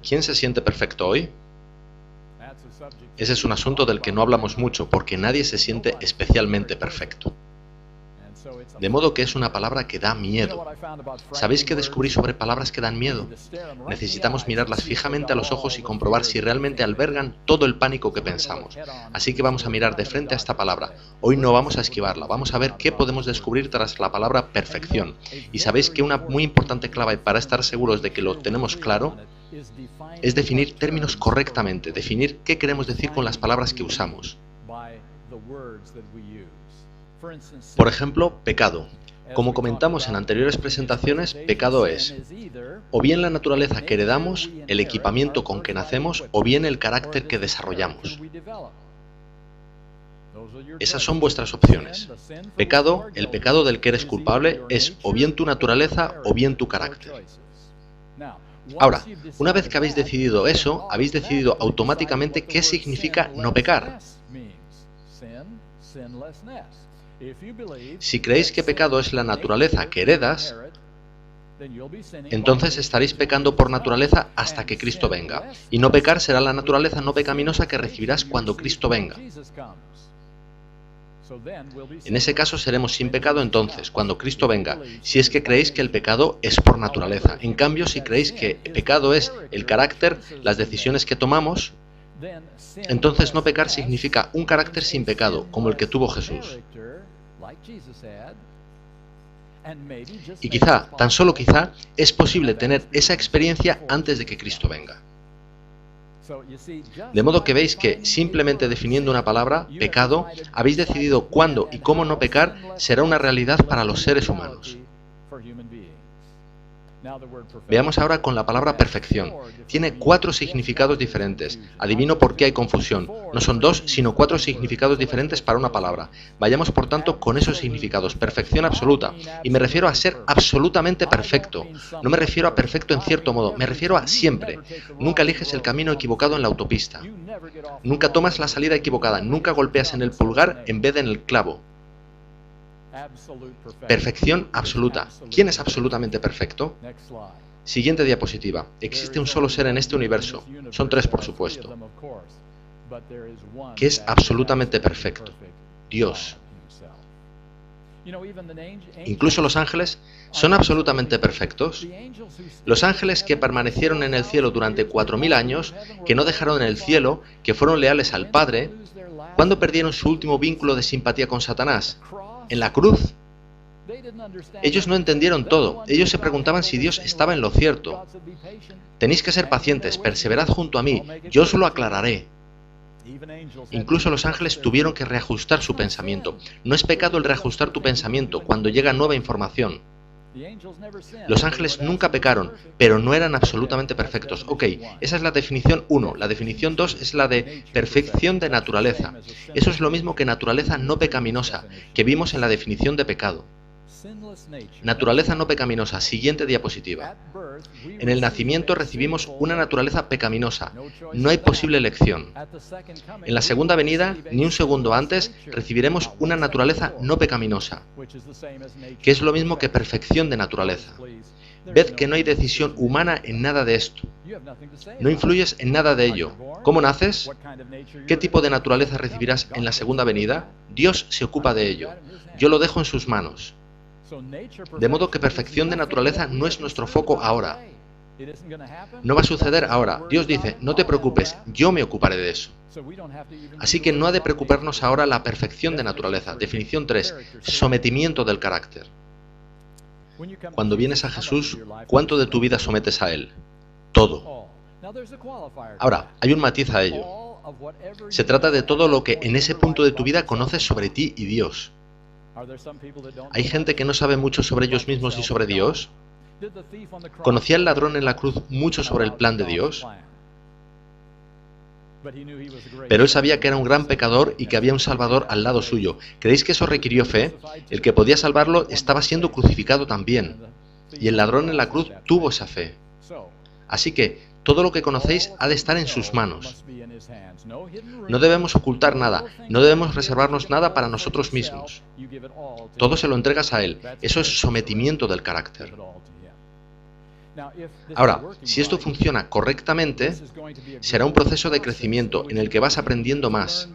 ¿Quién se siente perfecto hoy? Ese es un asunto del que no hablamos mucho, porque nadie se siente especialmente perfecto. De modo que es una palabra que da miedo. ¿Sabéis qué descubrí sobre palabras que dan miedo? Necesitamos mirarlas fijamente a los ojos y comprobar si realmente albergan todo el pánico que pensamos. Así que vamos a mirar de frente a esta palabra. Hoy no vamos a esquivarla, vamos a ver qué podemos descubrir tras la palabra perfección. Y sabéis que una muy importante clave para estar seguros de que lo tenemos claro es definir términos correctamente, definir qué queremos decir con las palabras que usamos. Por ejemplo, pecado. Como comentamos en anteriores presentaciones, pecado es o bien la naturaleza que heredamos, el equipamiento con que nacemos, o bien el carácter que desarrollamos. Esas son vuestras opciones. Pecado, el pecado del que eres culpable, es o bien tu naturaleza o bien tu carácter. Ahora, una vez que habéis decidido eso, habéis decidido automáticamente qué significa no pecar. Si creéis que pecado es la naturaleza que heredas, entonces estaréis pecando por naturaleza hasta que Cristo venga. Y no pecar será la naturaleza no pecaminosa que recibirás cuando Cristo venga. En ese caso seremos sin pecado entonces, cuando Cristo venga, si es que creéis que el pecado es por naturaleza. En cambio, si creéis que el pecado es el carácter, las decisiones que tomamos, entonces no pecar significa un carácter sin pecado, como el que tuvo Jesús. Y quizá, tan solo quizá, es posible tener esa experiencia antes de que Cristo venga. De modo que veis que, simplemente definiendo una palabra, pecado, habéis decidido cuándo y cómo no pecar será una realidad para los seres humanos. Veamos ahora con la palabra perfección. Tiene 4 significados diferentes. Adivino por qué hay confusión. No son 2, sino 4 significados diferentes para una palabra. Vayamos por tanto con esos significados. Perfección absoluta. Y me refiero a ser absolutamente perfecto. No me refiero a perfecto en cierto modo, me refiero a siempre. Nunca eliges el camino equivocado en la autopista. Nunca tomas la salida equivocada. Nunca golpeas en el pulgar en vez de en el clavo. Perfección absoluta. ¿Quién es absolutamente perfecto? Siguiente diapositiva. Existe un solo ser en este universo. Son 3, por supuesto. Que es absolutamente perfecto. Dios. Incluso los ángeles son absolutamente perfectos. Los ángeles que permanecieron en el cielo durante 4000 años, que no dejaron el cielo, que fueron leales al Padre, ¿cuándo perdieron su último vínculo de simpatía con Satanás? En la cruz. Ellos no entendieron todo. Ellos se preguntaban si Dios estaba en lo cierto. Tenéis que ser pacientes, perseverad junto a mí, yo os lo aclararé. Incluso los ángeles tuvieron que reajustar su pensamiento. No es pecado el reajustar tu pensamiento cuando llega nueva información. Los ángeles nunca pecaron, pero no eran absolutamente perfectos. Ok, esa es la definición 1. La definición 2 es la de perfección de naturaleza. Eso es lo mismo que naturaleza no pecaminosa, que vimos en la definición de pecado. Naturaleza no pecaminosa. Siguiente diapositiva. En el nacimiento recibimos una naturaleza pecaminosa. No hay posible elección. En la segunda venida, ni un segundo antes, recibiremos una naturaleza no pecaminosa, que es lo mismo que perfección de naturaleza. Ved que no hay decisión humana en nada de esto. No influyes en nada de ello. ¿Cómo naces? ¿Qué tipo de naturaleza recibirás en la segunda venida? Dios se ocupa de ello. Yo lo dejo en sus manos. De modo que perfección de naturaleza no es nuestro foco ahora. No va a suceder ahora. Dios dice, no te preocupes, yo me ocuparé de eso. Así que no ha de preocuparnos ahora la perfección de naturaleza. Definición 3. Sometimiento del carácter. Cuando vienes a Jesús, ¿cuánto de tu vida sometes a Él? Todo. Ahora, hay un matiz a ello. Se trata de todo lo que en ese punto de tu vida conoces sobre ti y Dios. ¿Hay gente que no sabe mucho sobre ellos mismos y sobre Dios? ¿Conocía el ladrón en la cruz mucho sobre el plan de Dios? Pero él sabía que era un gran pecador y que había un Salvador al lado suyo. ¿Creéis que eso requirió fe? El que podía salvarlo estaba siendo crucificado también. Y el ladrón en la cruz tuvo esa fe. Así que todo lo que conocéis ha de estar en sus manos. No debemos ocultar nada, no debemos reservarnos nada para nosotros mismos. Todo se lo entregas a Él. Eso es sometimiento del carácter. Ahora, si esto funciona correctamente, será un proceso de crecimiento en el que vas aprendiendo más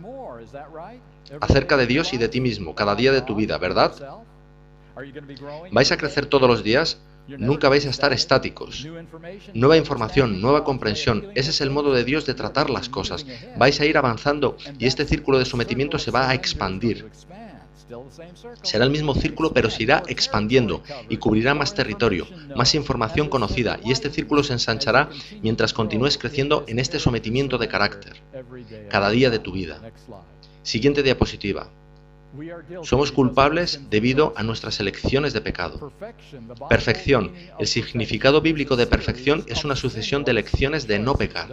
acerca de Dios y de ti mismo cada día de tu vida, ¿verdad? ¿Vais a crecer todos los días? Nunca vais a estar estáticos. Nueva información, nueva comprensión, ese es el modo de Dios de tratar las cosas. Vais a ir avanzando y este círculo de sometimiento se va a expandir. Será el mismo círculo, pero se irá expandiendo y cubrirá más territorio, más información conocida, y este círculo se ensanchará mientras continúes creciendo en este sometimiento de carácter, cada día de tu vida. Siguiente diapositiva. Somos culpables debido a nuestras elecciones de pecado. Perfección. El significado bíblico de perfección es una sucesión de elecciones de no pecar.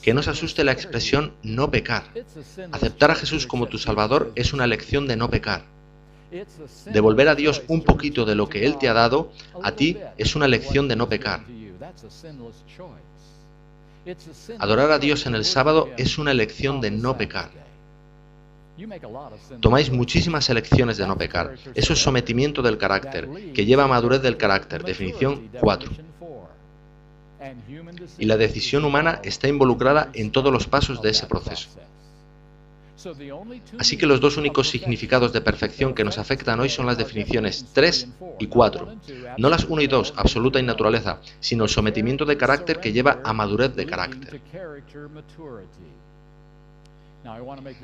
Que no os asuste la expresión no pecar. Aceptar a Jesús como tu Salvador es una elección de no pecar. Devolver a Dios un poquito de lo que Él te ha dado, a ti es una elección de no pecar. Adorar a Dios en el sábado es una elección de no pecar. Tomáis muchísimas elecciones de no pecar. Eso es sometimiento del carácter, que lleva a madurez del carácter. Definición 4. Y la decisión humana está involucrada en todos los pasos de ese proceso. Así que los dos únicos significados de perfección que nos afectan hoy son las definiciones 3 y 4. No las 1 y 2, absoluta y naturaleza, sino el sometimiento de carácter que lleva a madurez de carácter.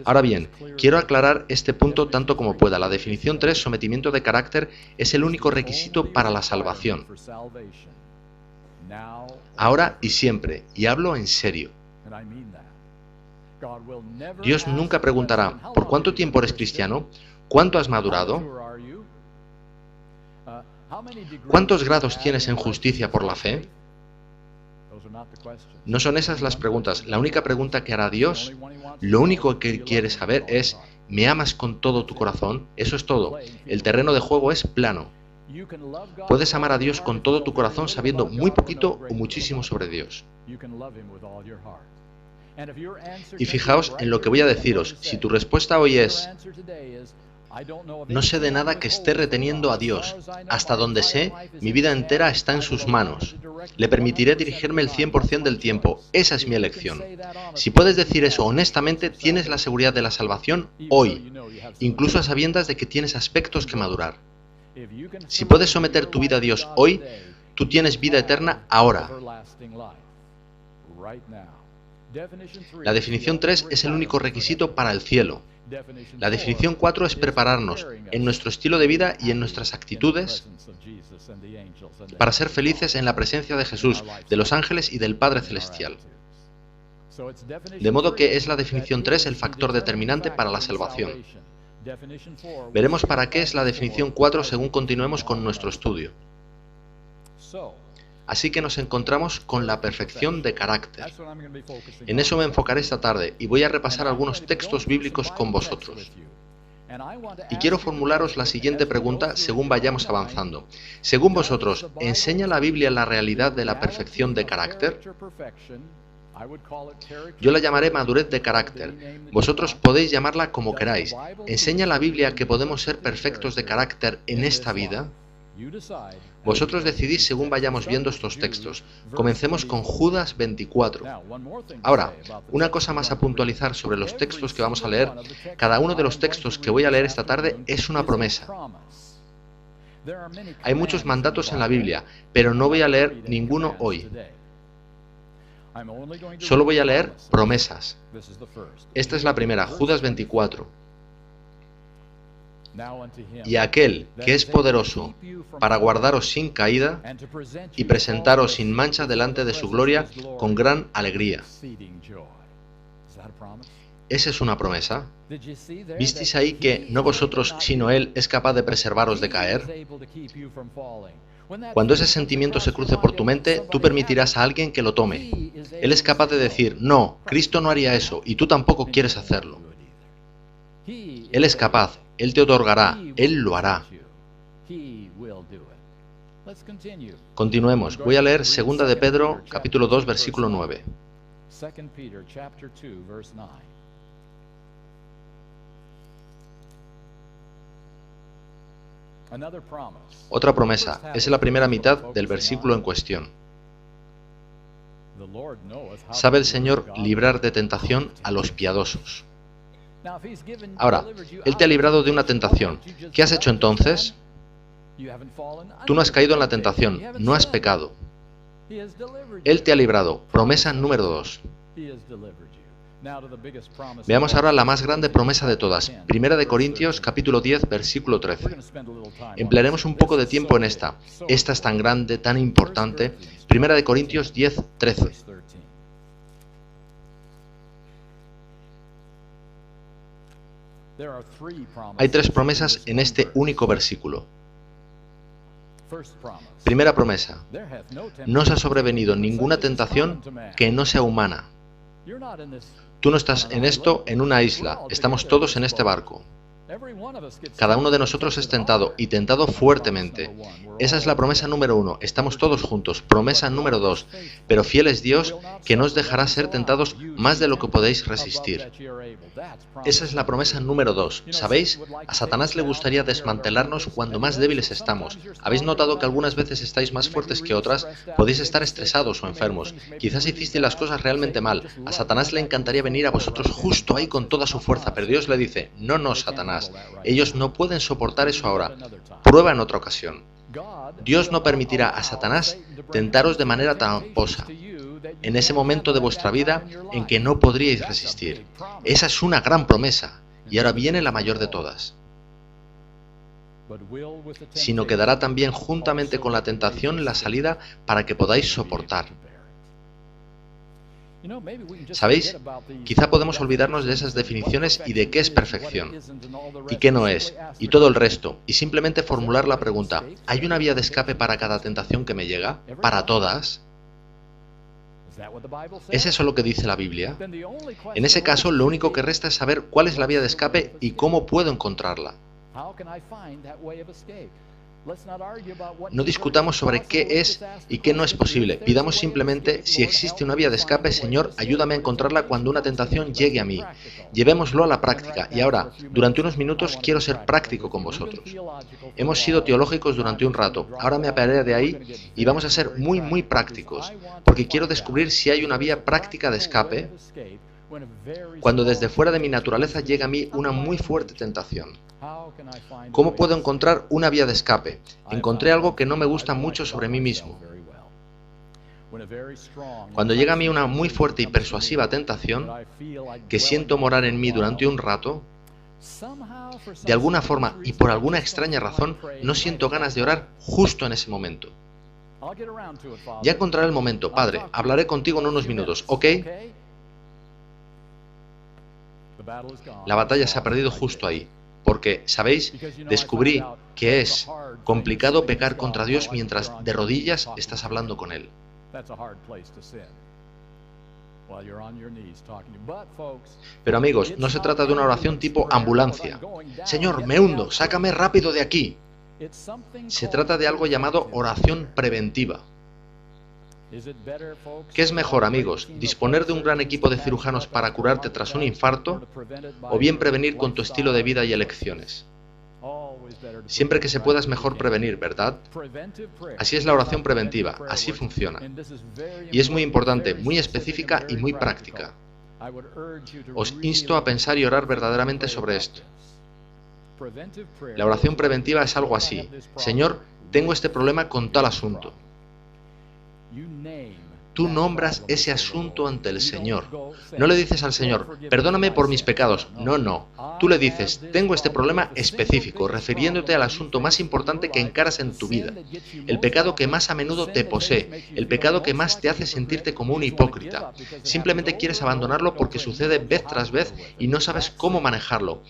Ahora bien, quiero aclarar este punto tanto como pueda. La definición 3, sometimiento de carácter, es el único requisito para la salvación. Ahora y siempre, y hablo en serio. Dios nunca preguntará, ¿por cuánto tiempo eres cristiano? ¿Cuánto has madurado? ¿Cuántos grados tienes en justicia por la fe? No son esas las preguntas. La única pregunta que hará Dios, lo único que quiere saber es, ¿me amas con todo tu corazón? Eso es todo. El terreno de juego es plano. Puedes amar a Dios con todo tu corazón sabiendo muy poquito o muchísimo sobre Dios. Y fijaos en lo que voy a deciros. Si tu respuesta hoy es, no sé de nada que esté reteniendo a Dios. Hasta donde sé, mi vida entera está en sus manos. Le permitiré dirigirme el 100% del tiempo. Esa es mi elección. Si puedes decir eso honestamente, tienes la seguridad de la salvación hoy, incluso a sabiendas de que tienes aspectos que madurar. Si puedes someter tu vida a Dios hoy, tú tienes vida eterna ahora. La definición 3 es el único requisito para el cielo. La definición 4 es prepararnos en nuestro estilo de vida y en nuestras actitudes para ser felices en la presencia de Jesús, de los ángeles y del Padre Celestial. De modo que es la definición 3 el factor determinante para la salvación. Veremos para qué es la definición 4 según continuemos con nuestro estudio. Así que nos encontramos con la perfección de carácter. En eso me enfocaré esta tarde y voy a repasar algunos textos bíblicos con vosotros. Y quiero formularos la siguiente pregunta según vayamos avanzando. Según vosotros, ¿enseña la Biblia la realidad de la perfección de carácter? Yo la llamaré madurez de carácter. Vosotros podéis llamarla como queráis. ¿Enseña la Biblia que podemos ser perfectos de carácter en esta vida? Vosotros decidís según vayamos viendo estos textos. Comencemos con Judas 24. Ahora, una cosa más a puntualizar sobre los textos que vamos a leer. Cada uno de los textos que voy a leer esta tarde es una promesa. Hay muchos mandatos en la Biblia, pero no voy a leer ninguno hoy. Solo voy a leer promesas. Esta es la primera, Judas 24. Y aquel que es poderoso para guardaros sin caída y presentaros sin mancha delante de su gloria con gran alegría. ¿Esa es una promesa? ¿Visteis ahí que no vosotros, sino Él, es capaz de preservaros de caer? Cuando ese sentimiento se cruce por tu mente, tú permitirás a alguien que lo tome. Él es capaz de decir, no, Cristo no haría eso, y tú tampoco quieres hacerlo. Él es capaz, Él te otorgará, Él lo hará. Continuemos. Voy a leer 2 de Pedro, capítulo 2, versículo 9. Otra promesa, es la primera mitad del versículo en cuestión. Sabe el Señor librar de tentación a los piadosos. Ahora, Él te ha librado de una tentación. ¿Qué has hecho entonces? Tú no has caído en la tentación, no has pecado. Él te ha librado. Promesa número 2. Veamos ahora la más grande promesa de todas. Primera de Corintios, capítulo 10, versículo 13. Emplearemos un poco de tiempo en esta. Esta es tan grande, tan importante. Primera de Corintios 10, 13. Hay 3 promesas en este único versículo. Primera promesa. No os ha sobrevenido ninguna tentación que no sea humana. Tú no estás en esto en una isla, estamos todos en este barco. Cada uno de nosotros es tentado, y tentado fuertemente. Esa es la promesa número 1, estamos todos juntos. Promesa número 2, pero fiel es Dios, que no os dejará ser tentados más de lo que podéis resistir. Esa es la promesa número 2. ¿Sabéis? A Satanás le gustaría desmantelarnos cuando más débiles estamos. ¿Habéis notado que algunas veces estáis más fuertes que otras? Podéis estar estresados o enfermos. Quizás hicisteis las cosas realmente mal. A Satanás le encantaría venir a vosotros justo ahí con toda su fuerza, pero Dios le dice, no, Satanás. Ellos no pueden soportar eso ahora. Prueba en otra ocasión. Dios no permitirá a Satanás tentaros de manera tramposa, en ese momento de vuestra vida en que no podríais resistir. Esa es una gran promesa, y ahora viene la mayor de todas. Sino que dará también juntamente con la tentación la salida para que podáis soportar. ¿Sabéis? Quizá podemos olvidarnos de esas definiciones y de qué es perfección y qué no es, y todo el resto, y simplemente formular la pregunta, ¿hay una vía de escape para cada tentación que me llega? ¿Para todas? ¿Es eso lo que dice la Biblia? En ese caso, lo único que resta es saber cuál es la vía de escape y cómo puedo encontrarla. No discutamos sobre qué es y qué no es posible. Pidamos simplemente, si existe una vía de escape, Señor, ayúdame a encontrarla cuando una tentación llegue a mí. Llevémoslo a la práctica. Y ahora, durante unos minutos, quiero ser práctico con vosotros. Hemos sido teológicos durante un rato. Ahora me apearé de ahí y vamos a ser muy prácticos, porque quiero descubrir si hay una vía práctica de escape cuando desde fuera de mi naturaleza llega a mí una muy fuerte tentación. ¿Cómo puedo encontrar una vía de escape? Encontré algo que no me gusta mucho sobre mí mismo. Cuando llega a mí una muy fuerte y persuasiva tentación, que siento morar en mí durante un rato, de alguna forma y por alguna extraña razón, no siento ganas de orar justo en ese momento. Ya encontraré el momento, Padre, hablaré contigo en unos minutos, ¿ok? La batalla se ha perdido justo ahí. Porque, ¿sabéis? Descubrí que es complicado pecar contra Dios mientras de rodillas estás hablando con Él. Pero amigos, no se trata de una oración tipo ambulancia. Señor, me hundo, sácame rápido de aquí. Se trata de algo llamado oración preventiva. ¿Qué es mejor, amigos? ¿Disponer de un gran equipo de cirujanos para curarte tras un infarto? ¿O bien prevenir con tu estilo de vida y elecciones? Siempre que se pueda es mejor prevenir, ¿verdad? Así es la oración preventiva, así funciona. Y es muy importante, muy específica y muy práctica. Os insto a pensar y orar verdaderamente sobre esto. La oración preventiva es algo así. Señor, tengo este problema con tal asunto. Tú nombras ese asunto ante el Señor. No le dices al Señor, perdóname por mis pecados. No. Tú le dices, tengo este problema específico, refiriéndote al asunto más importante que encaras en tu vida. El pecado que más a menudo te posee, el pecado que más te hace sentirte como un hipócrita. Simplemente quieres abandonarlo porque sucede vez tras vez y no sabes cómo manejarlo.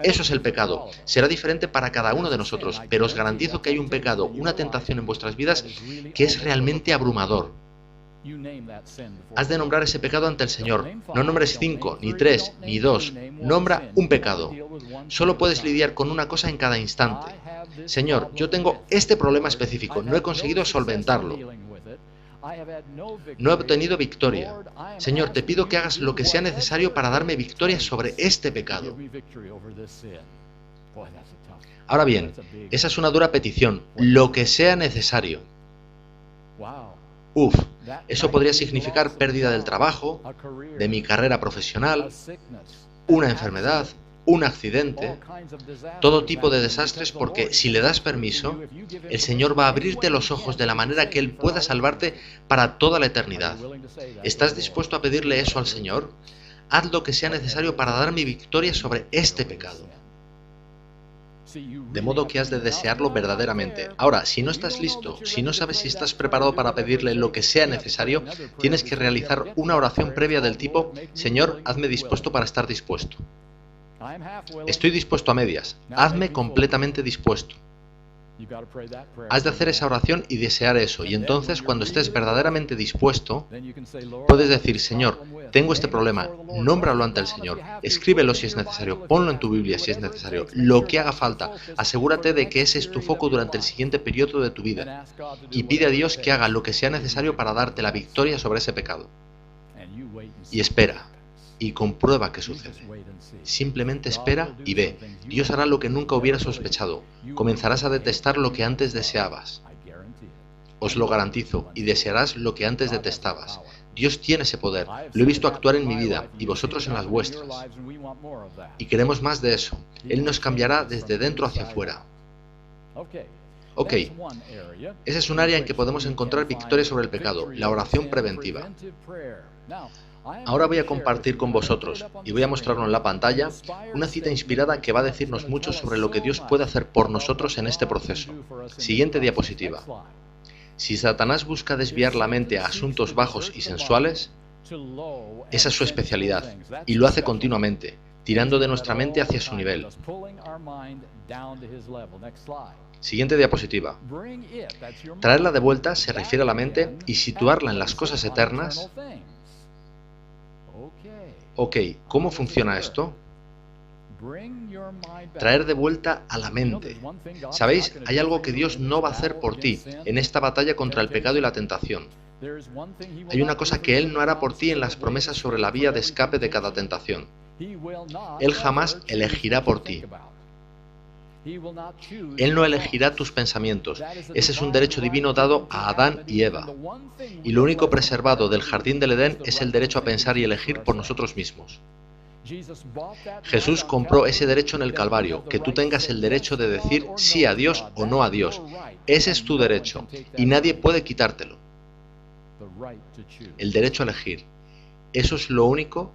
Eso es el pecado. Será diferente para cada uno de nosotros, pero os garantizo que hay un pecado, una tentación en vuestras vidas que es realmente abrumador. Has de nombrar ese pecado ante el Señor. No nombres 5, ni 3, ni 2. Nombra un pecado. Solo puedes lidiar con una cosa en cada instante. Señor, yo tengo este problema específico. No he conseguido solventarlo. No he obtenido victoria. Señor, te pido que hagas lo que sea necesario para darme victoria sobre este pecado. Ahora bien, esa es una dura petición, lo que sea necesario. Uf, eso podría significar pérdida del trabajo, de mi carrera profesional, una enfermedad, un accidente, todo tipo de desastres, porque si le das permiso, el Señor va a abrirte los ojos de la manera que Él pueda salvarte para toda la eternidad. ¿Estás dispuesto a pedirle eso al Señor? Haz lo que sea necesario para dar mi victoria sobre este pecado. De modo que has de desearlo verdaderamente. Ahora, si no estás listo, si no sabes si estás preparado para pedirle lo que sea necesario, tienes que realizar una oración previa del tipo: Señor, hazme dispuesto para estar dispuesto. Estoy dispuesto a medias. Hazme completamente dispuesto. Has de hacer esa oración y desear eso, y entonces cuando estés verdaderamente dispuesto, puedes decir: Señor, tengo este problema, nómbralo ante el Señor, escríbelo si es necesario, ponlo en tu Biblia si es necesario, lo que haga falta, asegúrate de que ese es tu foco durante el siguiente periodo de tu vida, y pide a Dios que haga lo que sea necesario para darte la victoria sobre ese pecado. Y espera, y comprueba qué sucede. Simplemente espera y ve. Dios hará lo que nunca hubieras sospechado. Comenzarás a detestar lo que antes deseabas. Os lo garantizo, y desearás lo que antes detestabas. Dios tiene ese poder. Lo he visto actuar en mi vida, y vosotros en las vuestras. Y queremos más de eso. Él nos cambiará desde dentro hacia afuera. Ok, ese es un área en que podemos encontrar victoria sobre el pecado, la oración preventiva. Ahora voy a compartir con vosotros, y voy a mostrarlo en la pantalla, una cita inspirada que va a decirnos mucho sobre lo que Dios puede hacer por nosotros en este proceso. Siguiente diapositiva. Si Satanás busca desviar la mente a asuntos bajos y sensuales, esa es su especialidad, y lo hace continuamente, tirando de nuestra mente hacia su nivel. Siguiente diapositiva. Traerla de vuelta se refiere a la mente y situarla en las cosas eternas. Ok, ¿cómo funciona esto? Traer de vuelta a la mente. ¿Sabéis? Hay algo que Dios no va a hacer por ti en esta batalla contra el pecado y la tentación. Hay una cosa que Él no hará por ti en las promesas sobre la vía de escape de cada tentación. Él jamás elegirá por ti. Él no elegirá tus pensamientos. Ese es un derecho divino dado a Adán y Eva. Y lo único preservado del jardín del Edén es el derecho a pensar y elegir por nosotros mismos. Jesús compró ese derecho en el Calvario, que tú tengas el derecho de decir sí a Dios o no a Dios. Ese es tu derecho, y nadie puede quitártelo. El derecho a elegir. Eso es lo único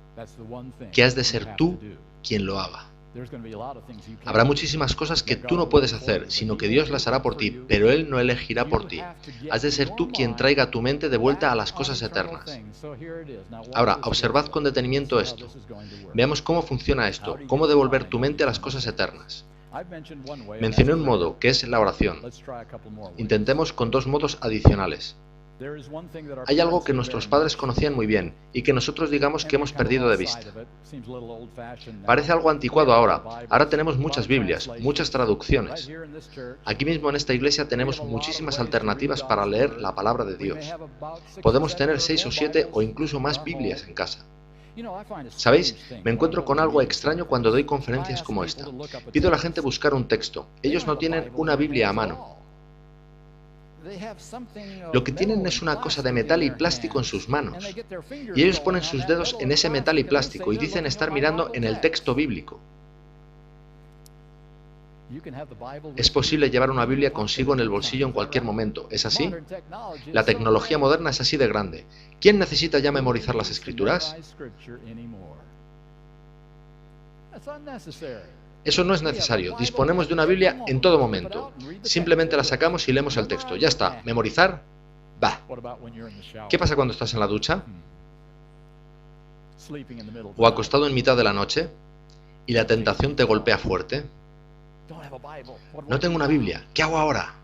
que has de ser tú quien lo haga. Habrá muchísimas cosas que tú no puedes hacer, sino que Dios las hará por ti, pero Él no elegirá por ti. Has de ser tú quien traiga tu mente de vuelta a las cosas eternas. Ahora, observad con detenimiento esto. Veamos cómo funciona esto, cómo devolver tu mente a las cosas eternas. Mencioné un modo, que es la oración. Intentemos con dos modos adicionales. Hay algo que nuestros padres conocían muy bien y que nosotros digamos que hemos perdido de vista. Parece algo anticuado ahora. Ahora tenemos muchas Biblias, muchas traducciones. Aquí mismo en esta iglesia tenemos muchísimas alternativas para leer la palabra de Dios. Podemos tener 6 o 7 o incluso más Biblias en casa. ¿Sabéis? Me encuentro con algo extraño cuando doy conferencias como esta. Pido a la gente buscar un texto. Ellos no tienen una Biblia a mano. Lo que tienen es una cosa de metal y plástico en sus manos. Y ellos ponen sus dedos en ese metal y plástico y dicen estar mirando en el texto bíblico. Es posible llevar una Biblia consigo en el bolsillo en cualquier momento, ¿es así? La tecnología moderna es así de grande. ¿Quién necesita ya memorizar las Escrituras? Eso no es necesario. Disponemos de una Biblia en todo momento. Simplemente la sacamos y leemos el texto. Ya está. ¿Memorizar? Bah. ¿Qué pasa cuando estás en la ducha? ¿O acostado en mitad de la noche? ¿Y la tentación te golpea fuerte? No tengo una Biblia. ¿Qué hago ahora?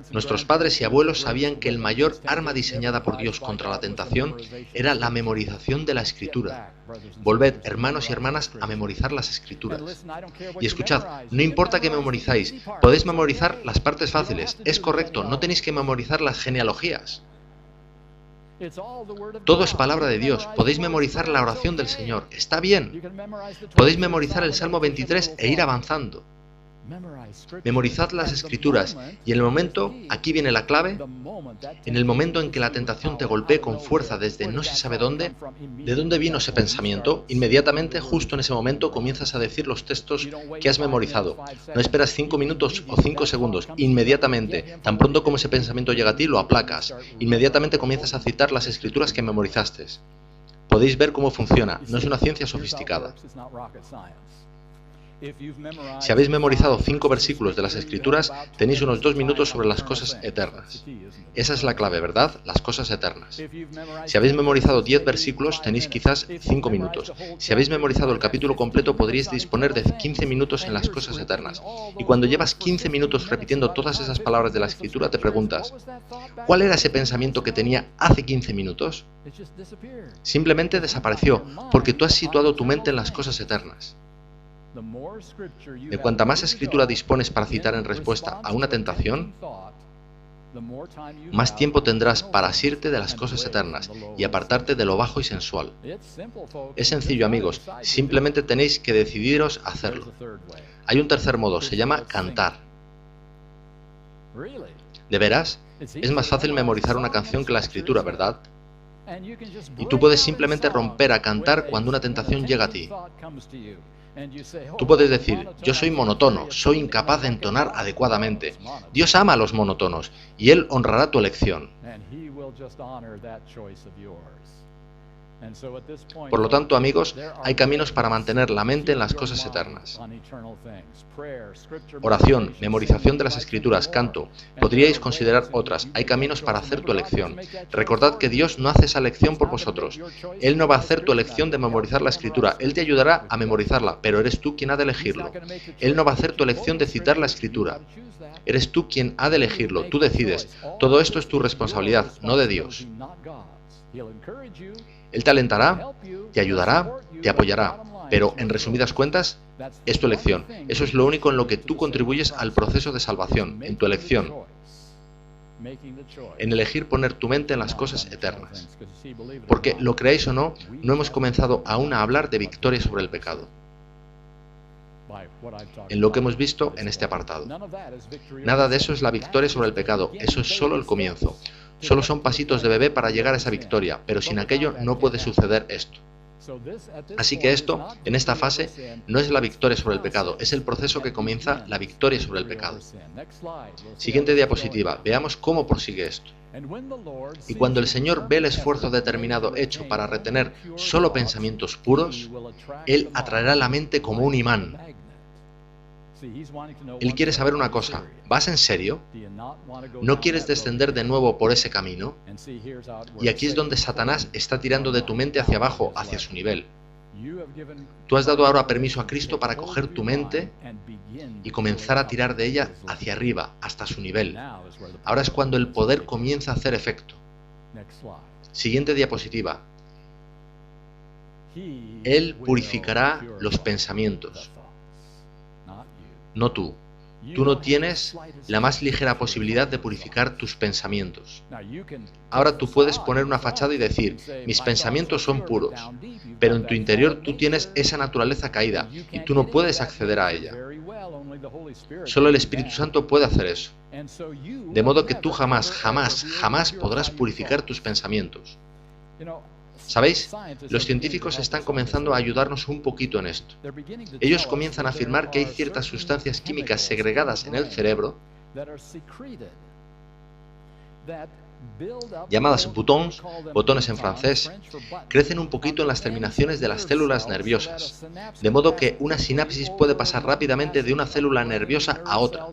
Nuestros padres y abuelos sabían que el mayor arma diseñada por Dios contra la tentación era la memorización de la Escritura. Volved, hermanos y hermanas, a memorizar las Escrituras. Y escuchad, no importa que memorizáis, podéis memorizar las partes fáciles. Es correcto, no tenéis que memorizar las genealogías. Todo es palabra de Dios. Podéis memorizar la oración del Señor. Está bien. Podéis memorizar el Salmo 23 e ir avanzando. Memorizad las Escrituras y en el momento, aquí viene la clave, en el momento en que la tentación te golpee con fuerza desde no se sabe dónde, ¿de dónde vino ese pensamiento? Inmediatamente, justo en ese momento, comienzas a decir los textos que has memorizado. No esperas 5 minutos o 5 segundos, inmediatamente, tan pronto como ese pensamiento llega a ti, lo aplacas. Inmediatamente comienzas a citar las Escrituras que memorizaste. Podéis ver cómo funciona, no es una ciencia sofisticada. Si habéis memorizado 5 versículos de las Escrituras, tenéis unos 2 minutos sobre las cosas eternas. Esa es la clave, ¿verdad? Las cosas eternas. Si habéis memorizado 10 versículos, tenéis quizás 5 minutos. Si habéis memorizado el capítulo completo, podríais disponer de 15 minutos en las cosas eternas. Y cuando llevas 15 minutos repitiendo todas esas palabras de la Escritura, te preguntas, ¿cuál era ese pensamiento que tenía hace 15 minutos? Simplemente desapareció, porque tú has situado tu mente en las cosas eternas. De cuanta más escritura dispones para citar en respuesta a una tentación, más tiempo tendrás para asirte de las cosas eternas y apartarte de lo bajo y sensual. Es sencillo, amigos, simplemente tenéis que decidiros a hacerlo. Hay un tercer modo, se llama cantar. ¿De veras? Es más fácil memorizar una canción que la escritura, ¿verdad? Y tú puedes simplemente romper a cantar cuando una tentación llega a ti. Tú puedes decir, yo soy monotono, soy incapaz de entonar adecuadamente. Dios ama a los monótonos y Él honrará tu elección. Por lo tanto, amigos, hay caminos para mantener la mente en las cosas eternas. Oración, memorización de las Escrituras, canto. Podríais considerar otras. Hay caminos para hacer tu elección. Recordad que Dios no hace esa elección por vosotros. Él no va a hacer tu elección de memorizar la Escritura. Él te ayudará a memorizarla, pero eres tú quien ha de elegirlo. Él no va a hacer tu elección de citar la Escritura. Eres tú quien ha de elegirlo. Tú decides. Todo esto es tu responsabilidad, no de Dios. Él te alentará, te ayudará, te apoyará, pero en resumidas cuentas, es tu elección. Eso es lo único en lo que tú contribuyes al proceso de salvación, en tu elección, en elegir poner tu mente en las cosas eternas. Porque, lo creáis o no, no hemos comenzado aún a hablar de victoria sobre el pecado, en lo que hemos visto en este apartado. Nada de eso es la victoria sobre el pecado, eso es solo el comienzo. Solo son pasitos de bebé para llegar a esa victoria, pero sin aquello no puede suceder esto. Así que esto, en esta fase, no es la victoria sobre el pecado, es el proceso que comienza la victoria sobre el pecado. Siguiente diapositiva, veamos cómo prosigue esto. Y cuando el Señor ve el esfuerzo determinado hecho para retener solo pensamientos puros, Él atraerá la mente como un imán. Él quiere saber una cosa, ¿vas en serio? ¿No quieres descender de nuevo por ese camino? Y aquí es donde Satanás está tirando de tu mente hacia abajo, hacia su nivel. Tú has dado ahora permiso a Cristo para coger tu mente y comenzar a tirar de ella hacia arriba, hasta su nivel. Ahora es cuando el poder comienza a hacer efecto. Siguiente diapositiva. Él purificará los pensamientos. No tú. Tú no tienes la más ligera posibilidad de purificar tus pensamientos. Ahora tú puedes poner una fachada y decir, mis pensamientos son puros, pero en tu interior tú tienes esa naturaleza caída y tú no puedes acceder a ella. Solo el Espíritu Santo puede hacer eso. De modo que tú jamás podrás purificar tus pensamientos. ¿Sabéis? Los científicos están comenzando a ayudarnos un poquito en esto. Ellos comienzan a afirmar que hay ciertas sustancias químicas segregadas en el cerebro, llamadas botones en francés, crecen un poquito en las terminaciones de las células nerviosas, de modo que una sinapsis puede pasar rápidamente de una célula nerviosa a otra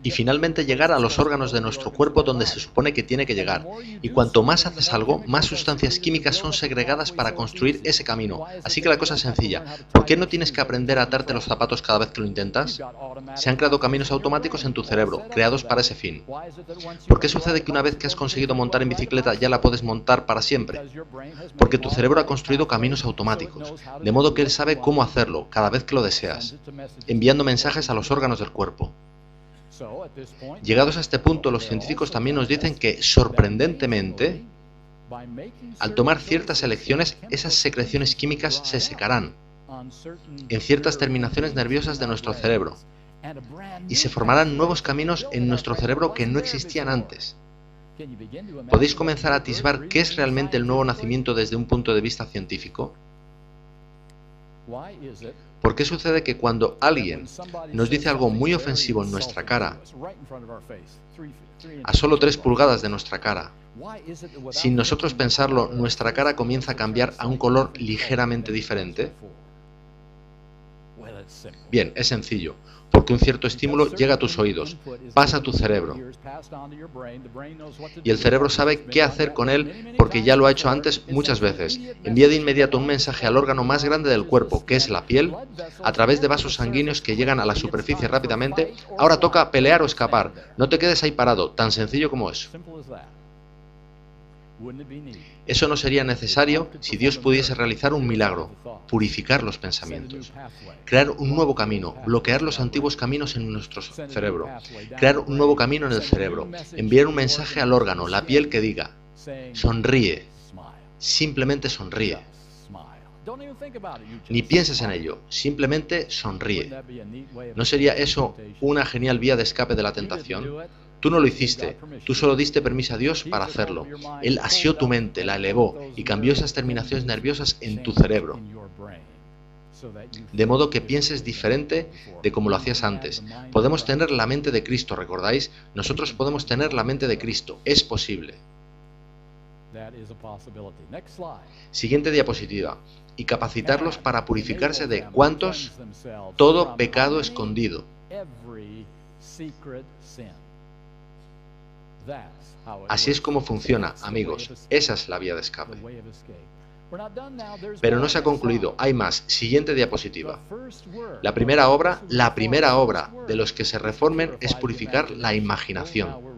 y finalmente llegar a los órganos de nuestro cuerpo donde se supone que tiene que llegar. Y cuanto más haces algo, más sustancias químicas son segregadas para construir ese camino. Así que la cosa es sencilla. ¿Por qué no tienes que aprender a atarte los zapatos cada vez que lo intentas? Se han creado caminos automáticos en tu cerebro, creados para ese fin. ¿Por qué sucede que una vez que has conseguido montar en bicicleta ya la puedes montar para siempre? Porque tu cerebro ha construido caminos automáticos, de modo que él sabe cómo hacerlo cada vez que lo deseas, enviando mensajes a los órganos del cuerpo. Llegados a este punto, los científicos también nos dicen que, sorprendentemente, al tomar ciertas elecciones, esas secreciones químicas se secarán en ciertas terminaciones nerviosas de nuestro cerebro, y se formarán nuevos caminos en nuestro cerebro que no existían antes. ¿Podéis comenzar a atisbar qué es realmente el nuevo nacimiento desde un punto de vista científico? ¿Por qué sucede que cuando alguien nos dice algo muy ofensivo en nuestra cara, a solo 3 pulgadas de nuestra cara, sin nosotros pensarlo, nuestra cara comienza a cambiar a un color ligeramente diferente? Bien, es sencillo, porque un cierto estímulo llega a tus oídos, pasa a tu cerebro, y el cerebro sabe qué hacer con él porque ya lo ha hecho antes muchas veces. Envía de inmediato un mensaje al órgano más grande del cuerpo, que es la piel, a través de vasos sanguíneos que llegan a la superficie rápidamente. Ahora toca pelear o escapar, no te quedes ahí parado, tan sencillo como eso. Eso no sería necesario si Dios pudiese realizar un milagro, purificar los pensamientos, crear un nuevo camino, bloquear los antiguos caminos en nuestro cerebro, crear un nuevo camino en el cerebro, enviar un mensaje al órgano, la piel que diga, sonríe, simplemente sonríe. Ni pienses en ello, simplemente sonríe. ¿No sería eso una genial vía de escape de la tentación? Tú no lo hiciste, tú solo diste permiso a Dios para hacerlo. Él asió tu mente, la elevó y cambió esas terminaciones nerviosas en tu cerebro. De modo que pienses diferente de como lo hacías antes. Podemos tener la mente de Cristo, ¿recordáis? Nosotros podemos tener la mente de Cristo, es posible. Siguiente diapositiva. Y capacitarlos para purificarse de ¿cuántos? Todo pecado escondido. Así es como funciona, amigos. Esa es la vía de escape. Pero no se ha concluido, hay más. Siguiente diapositiva. La primera obra de los que se reformen es purificar la imaginación.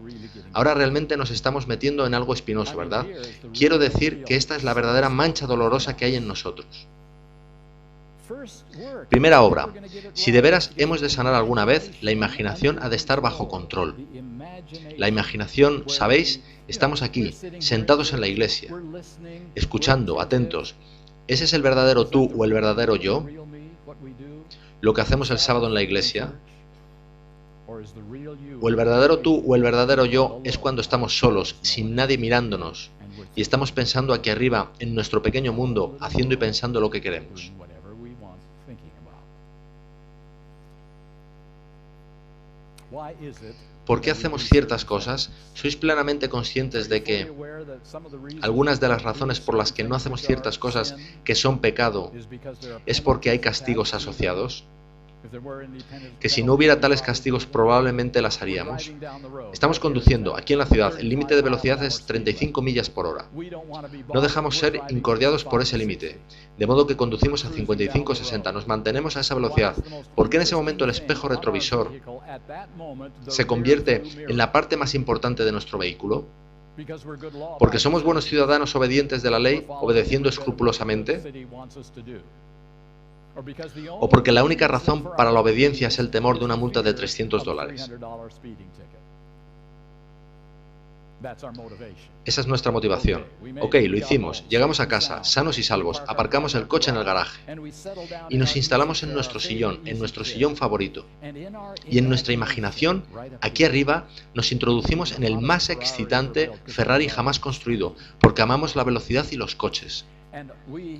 Ahora realmente nos estamos metiendo en algo espinoso, ¿verdad? Quiero decir que esta es la verdadera mancha dolorosa que hay en nosotros. Primera obra. Si de veras hemos de sanar alguna vez, la imaginación ha de estar bajo control. La imaginación, ¿sabéis? Estamos aquí, sentados en la iglesia, escuchando, atentos. ¿Ese es el verdadero tú o el verdadero yo? ¿Lo que hacemos el sábado en la iglesia? ¿O el verdadero tú o el verdadero yo es cuando estamos solos, sin nadie mirándonos, y estamos pensando aquí arriba, en nuestro pequeño mundo, haciendo y pensando lo que queremos? ¿Por qué hacemos ciertas cosas? ¿Sois plenamente conscientes de que algunas de las razones por las que no hacemos ciertas cosas que son pecado es porque hay castigos asociados? Que si no hubiera tales castigos probablemente las haríamos. Estamos conduciendo aquí en la ciudad, el límite de velocidad es 35 millas por hora. No dejamos ser incordiados por ese límite, de modo que conducimos a 55-60, nos mantenemos a esa velocidad. ¿Por qué en ese momento el espejo retrovisor se convierte en la parte más importante de nuestro vehículo? ¿Porque somos buenos ciudadanos obedientes de la ley, obedeciendo escrupulosamente? ¿O porque la única razón para la obediencia es el temor de una multa de $300? Esa es nuestra motivación. Ok, lo hicimos, llegamos a casa, sanos y salvos, aparcamos el coche en el garaje y nos instalamos en nuestro sillón favorito. Y en nuestra imaginación, aquí arriba, nos introducimos en el más excitante Ferrari jamás construido, porque amamos la velocidad y los coches.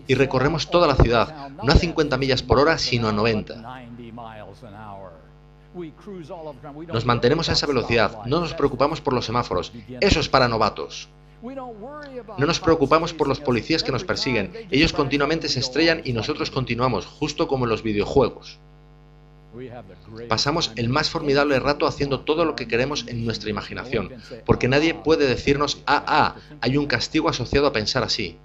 Y recorremos toda la ciudad, no a 50 millas por hora, sino a 90. Nos mantenemos a esa velocidad, no nos preocupamos por los semáforos, eso es para novatos. No nos preocupamos por los policías que nos persiguen, ellos continuamente se estrellan y nosotros continuamos, justo como en los videojuegos. Pasamos el más formidable rato haciendo todo lo que queremos en nuestra imaginación, porque nadie puede decirnos, hay un castigo asociado a pensar así.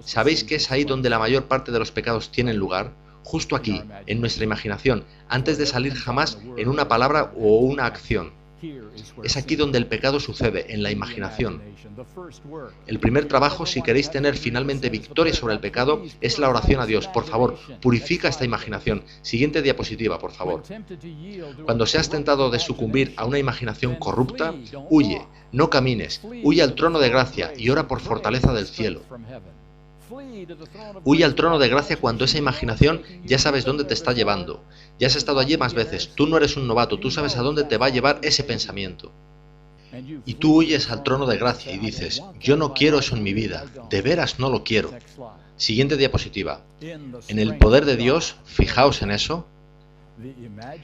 ¿Sabéis que es ahí donde la mayor parte de los pecados tienen lugar? Justo aquí, en nuestra imaginación, antes de salir jamás en una palabra o una acción. Es aquí donde el pecado sucede, en la imaginación. El primer trabajo, si queréis tener finalmente victoria sobre el pecado, es la oración a Dios. Por favor, purifica esta imaginación. Siguiente diapositiva, por favor. Cuando seas tentado de sucumbir a una imaginación corrupta, huye, no camines, huye al trono de gracia y ora por fortaleza del cielo. Huye al trono de gracia cuando esa imaginación ya sabes dónde te está llevando. Ya has estado allí más veces, tú no eres un novato, tú sabes a dónde te va a llevar ese pensamiento. Y tú huyes al trono de gracia y dices, yo no quiero eso en mi vida, de veras no lo quiero. Siguiente diapositiva. En el poder de Dios, fijaos en eso,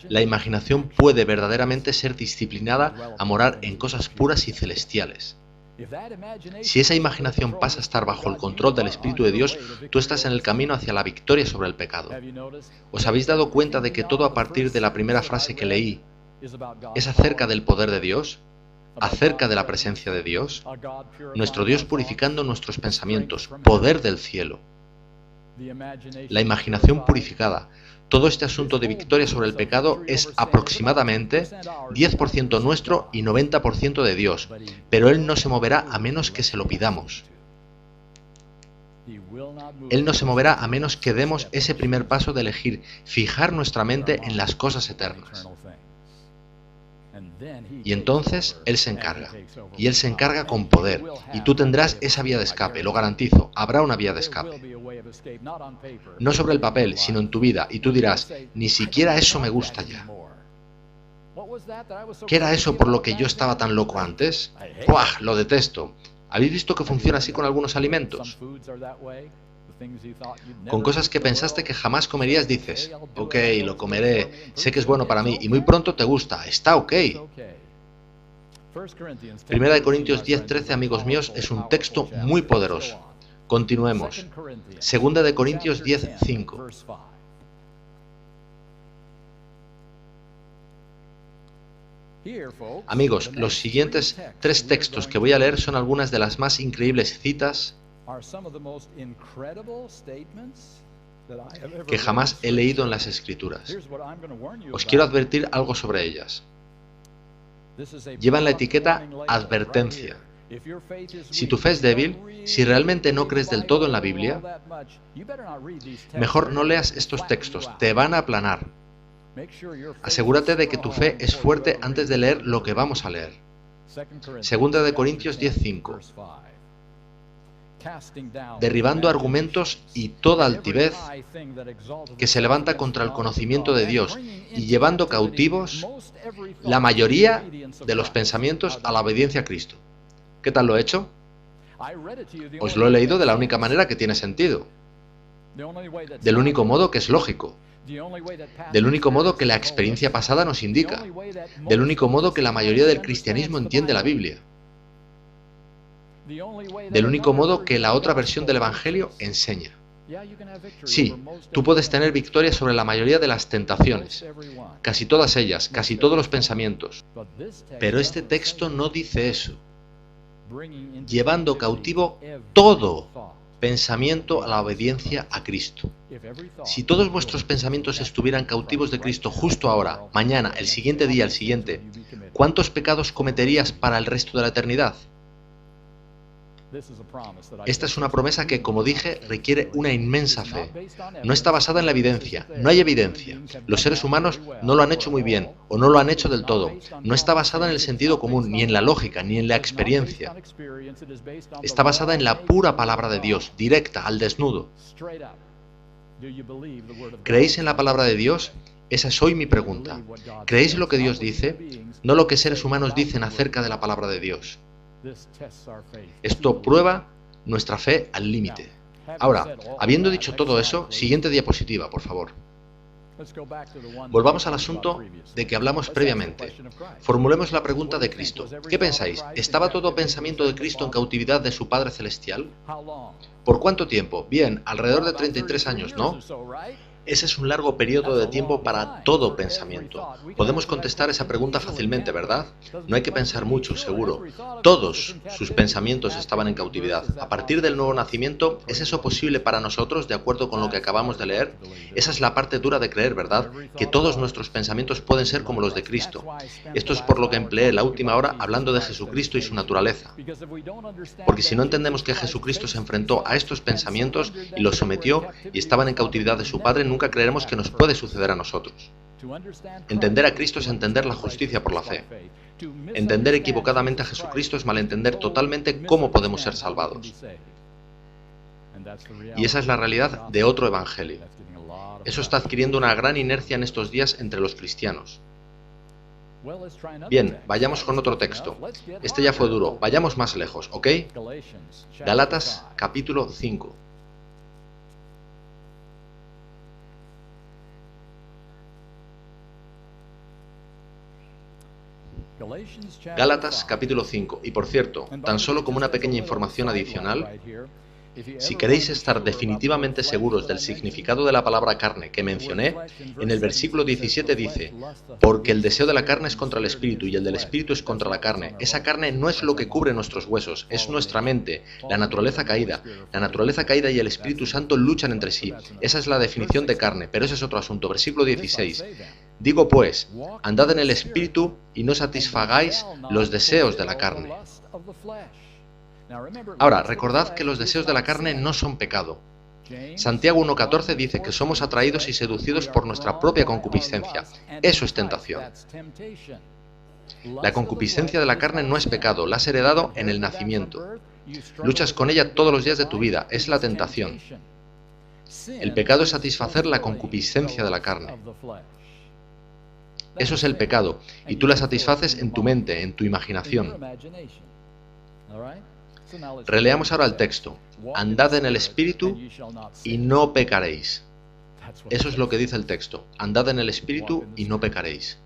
la imaginación puede verdaderamente ser disciplinada a morar en cosas puras y celestiales. Si esa imaginación pasa a estar bajo el control del Espíritu de Dios, tú estás en el camino hacia la victoria sobre el pecado. ¿Os habéis dado cuenta de que todo a partir de la primera frase que leí es acerca del poder de Dios? ¿Acerca de la presencia de Dios? Nuestro Dios purificando nuestros pensamientos, poder del cielo. La imaginación purificada. Todo este asunto de victoria sobre el pecado es aproximadamente 10% nuestro y 90% de Dios, pero Él no se moverá a menos que se lo pidamos. Él no se moverá a menos que demos ese primer paso de elegir fijar nuestra mente en las cosas eternas. Y entonces Él se encarga. Y Él se encarga con poder. Y tú tendrás esa vía de escape, lo garantizo. Habrá una vía de escape. No sobre el papel, sino en tu vida. Y tú dirás, ni siquiera eso me gusta ya. ¿Qué era eso por lo que yo estaba tan loco antes? ¡Buah! Lo detesto. ¿Habéis visto que funciona así con algunos alimentos? Con cosas que pensaste que jamás comerías dices, ok, lo comeré, sé que es bueno para mí, y muy pronto te gusta, está ok. Primera de Corintios 10:13, amigos míos, es un texto muy poderoso. Continuemos. Segunda de Corintios 10:5. Amigos, los siguientes 3 textos que voy a leer son algunas de las más increíbles citas que jamás he leído en las Escrituras. Os quiero advertir algo sobre ellas. Llevan la etiqueta advertencia. Si tu fe es débil, si realmente no crees del todo en la Biblia, mejor no leas estos textos, te van a aplanar. Asegúrate de que tu fe es fuerte antes de leer lo que vamos a leer. Segunda de Corintios 10:5. Derribando argumentos y toda altivez que se levanta contra el conocimiento de Dios y llevando cautivos la mayoría de los pensamientos a la obediencia a Cristo. ¿Qué tal lo he hecho? Os lo he leído de la única manera que tiene sentido, del único modo que es lógico, del único modo que la experiencia pasada nos indica, del único modo que la mayoría del cristianismo entiende la Biblia, del único modo que la otra versión del Evangelio enseña. Sí, tú puedes tener victoria sobre la mayoría de las tentaciones, casi todas ellas, casi todos los pensamientos. Pero este texto no dice eso. Llevando cautivo todo pensamiento a la obediencia a Cristo. Si todos vuestros pensamientos estuvieran cautivos de Cristo justo ahora, mañana, el siguiente día, el siguiente, ¿cuántos pecados cometerías para el resto de la eternidad? Esta es una promesa que, como dije, requiere una inmensa fe. No está basada en la evidencia, no hay evidencia. Los seres humanos no lo han hecho muy bien, o no lo han hecho del todo. No está basada en el sentido común, ni en la lógica, ni en la experiencia. Está basada en la pura palabra de Dios, directa, al desnudo. ¿Creéis en la palabra de Dios? Esa es hoy mi pregunta. ¿Creéis lo que Dios dice? No lo que seres humanos dicen acerca de la palabra de Dios. Esto prueba nuestra fe al límite. Ahora, habiendo dicho todo eso, siguiente diapositiva, por favor. Volvamos al asunto de que hablamos previamente. Formulemos la pregunta de Cristo. ¿Qué pensáis? ¿Estaba todo pensamiento de Cristo en cautividad de su Padre Celestial? ¿Por cuánto tiempo? Bien, alrededor de 33 años, ¿no? Ese es un largo periodo de tiempo para todo pensamiento. Podemos contestar esa pregunta fácilmente, ¿verdad? No hay que pensar mucho, seguro. Todos sus pensamientos estaban en cautividad. A partir del nuevo nacimiento, ¿es eso posible para nosotros, de acuerdo con lo que acabamos de leer? Esa es la parte dura de creer, ¿verdad? Que todos nuestros pensamientos pueden ser como los de Cristo. Esto es por lo que empleé la última hora hablando de Jesucristo y su naturaleza. Porque si no entendemos que Jesucristo se enfrentó a estos pensamientos y los sometió y estaban en cautividad de su Padre, nunca creeremos que nos puede suceder a nosotros. Entender a Cristo es entender la justicia por la fe. Entender equivocadamente a Jesucristo es malentender totalmente cómo podemos ser salvados. Y esa es la realidad de otro evangelio. Eso está adquiriendo una gran inercia en estos días entre los cristianos. Bien, vayamos con otro texto. Este ya fue duro. Vayamos más lejos, ¿ok? Gálatas, capítulo 5. Gálatas, capítulo 5. Y por cierto, tan solo como una pequeña información adicional, si queréis estar definitivamente seguros del significado de la palabra carne que mencioné, en el versículo 17 dice, porque el deseo de la carne es contra el espíritu y el del espíritu es contra la carne. Esa carne no es lo que cubre nuestros huesos, es nuestra mente, la naturaleza caída. La naturaleza caída y el Espíritu Santo luchan entre sí. Esa es la definición de carne, pero ese es otro asunto. Versículo 16. Digo pues, andad en el espíritu y no satisfagáis los deseos de la carne. Ahora, recordad que los deseos de la carne no son pecado. Santiago 1:14 dice que somos atraídos y seducidos por nuestra propia concupiscencia. Eso es tentación. La concupiscencia de la carne no es pecado, la has heredado en el nacimiento. Luchas con ella todos los días de tu vida, es la tentación. El pecado es satisfacer la concupiscencia de la carne. Eso es el pecado, y tú la satisfaces en tu mente, en tu imaginación. Releamos ahora el texto. Andad en el Espíritu y no pecaréis. Eso es lo que dice el texto. Andad en el Espíritu y no pecaréis.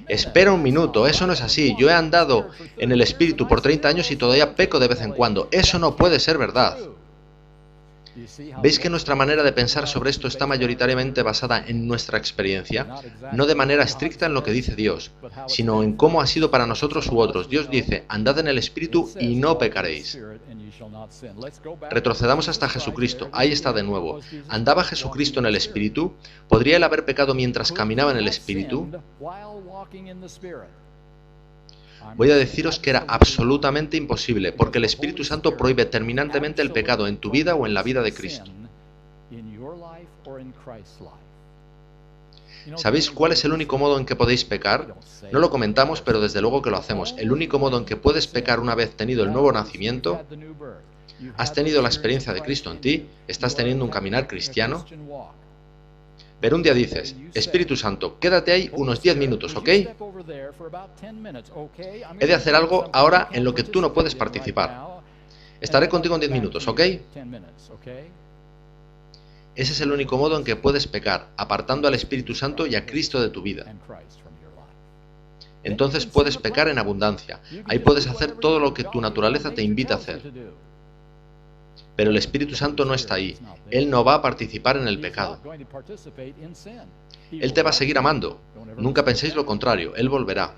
Espera un minuto, eso no es así. Yo he andado en el Espíritu por 30 años y todavía peco de vez en cuando. Eso no puede ser verdad. ¿Veis que nuestra manera de pensar sobre esto está mayoritariamente basada en nuestra experiencia? No de manera estricta en lo que dice Dios, sino en cómo ha sido para nosotros u otros. Dios dice, andad en el Espíritu y no pecaréis. Retrocedamos hasta Jesucristo. Ahí está de nuevo. ¿Andaba Jesucristo en el Espíritu? ¿Podría él haber pecado mientras caminaba en el Espíritu? Voy a deciros que era absolutamente imposible, porque el Espíritu Santo prohíbe terminantemente el pecado en tu vida o en la vida de Cristo. ¿Sabéis cuál es el único modo en que podéis pecar? No lo comentamos, pero desde luego que lo hacemos. El único modo en que puedes pecar una vez tenido el nuevo nacimiento, has tenido la experiencia de Cristo en ti, estás teniendo un caminar cristiano, pero un día dices, Espíritu Santo, quédate ahí unos 10 minutos, ¿ok? He de hacer algo ahora en lo que tú no puedes participar. Estaré contigo en 10 minutos, ¿ok? Ese es el único modo en que puedes pecar, apartando al Espíritu Santo y a Cristo de tu vida. Entonces puedes pecar en abundancia. Ahí puedes hacer todo lo que tu naturaleza te invita a hacer. Pero el Espíritu Santo no está ahí. Él no va a participar en el pecado. Él te va a seguir amando. Nunca penséis lo contrario. Él volverá.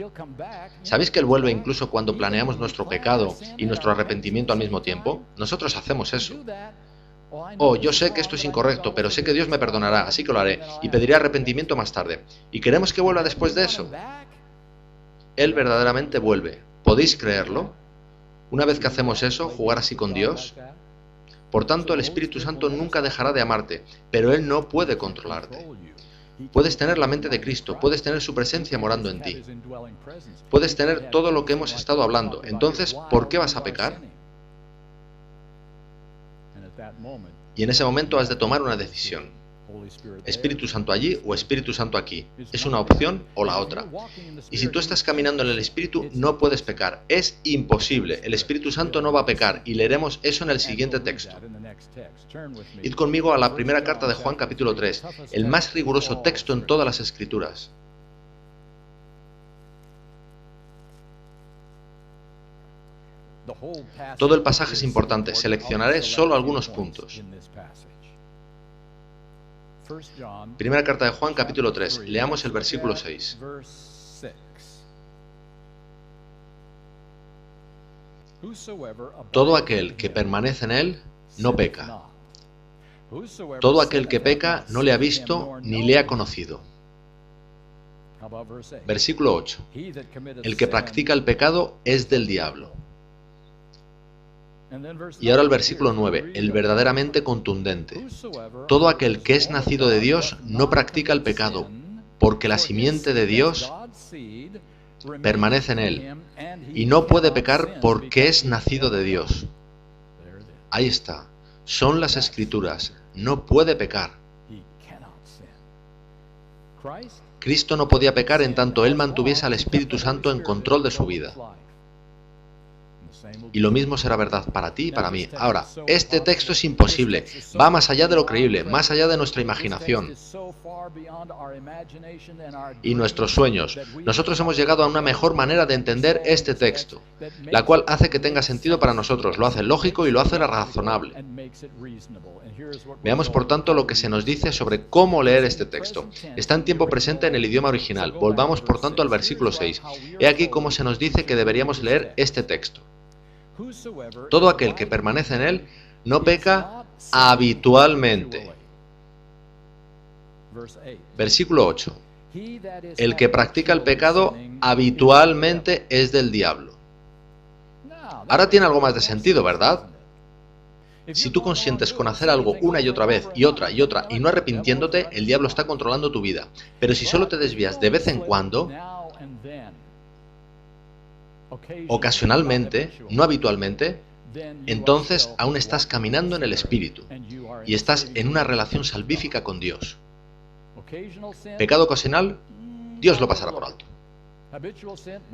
¿Sabéis que Él vuelve incluso cuando planeamos nuestro pecado y nuestro arrepentimiento al mismo tiempo? Nosotros hacemos eso. Oh, yo sé que esto es incorrecto, pero sé que Dios me perdonará, así que lo haré, y pediré arrepentimiento más tarde. ¿Y queremos que vuelva después de eso? Él verdaderamente vuelve. ¿Podéis creerlo? Una vez que hacemos eso, jugar así con Dios. Por tanto, el Espíritu Santo nunca dejará de amarte, pero Él no puede controlarte. Puedes tener la mente de Cristo, puedes tener su presencia morando en ti. Puedes tener todo lo que hemos estado hablando. Entonces, ¿por qué vas a pecar? Y en ese momento has de tomar una decisión. Espíritu Santo allí o Espíritu Santo aquí. Es una opción o la otra. Y si tú estás caminando en el Espíritu, no puedes pecar. Es imposible. El Espíritu Santo no va a pecar. Y leeremos eso en el siguiente texto. Id conmigo a la primera carta de Juan, capítulo 3, el más riguroso texto en todas las Escrituras. Todo el pasaje es importante. Seleccionaré solo algunos puntos. Primera carta de Juan, capítulo 3. Leamos el versículo 6. Todo aquel que permanece en Él, no peca. Todo aquel que peca no le ha visto ni le ha conocido. Versículo 8. El que practica el pecado es del diablo. Y ahora el versículo 9, el verdaderamente contundente. Todo aquel que es nacido de Dios no practica el pecado, porque la simiente de Dios permanece en él, y no puede pecar porque es nacido de Dios. Ahí está. Son las Escrituras. No puede pecar. Cristo no podía pecar en tanto Él mantuviese al Espíritu Santo en control de su vida. Y lo mismo será verdad para ti y para mí. Ahora, este texto es imposible. Va más allá de lo creíble, más allá de nuestra imaginación y nuestros sueños. Nosotros hemos llegado a una mejor manera de entender este texto, la cual hace que tenga sentido para nosotros, lo hace lógico y lo hace razonable. Veamos por tanto lo que se nos dice sobre cómo leer este texto. Está en tiempo presente en el idioma original. Volvamos por tanto al versículo 6. He aquí cómo se nos dice que deberíamos leer este texto. Todo aquel que permanece en él no peca habitualmente. Versículo 8. El que practica el pecado habitualmente es del diablo. Ahora tiene algo más de sentido, ¿verdad? Si tú consientes con hacer algo una y otra vez y otra y no arrepintiéndote, el diablo está controlando tu vida. Pero si solo te desvías de vez en cuando, ocasionalmente, no habitualmente, entonces aún estás caminando en el Espíritu y estás en una relación salvífica con Dios. Pecado ocasional, Dios lo pasará por alto.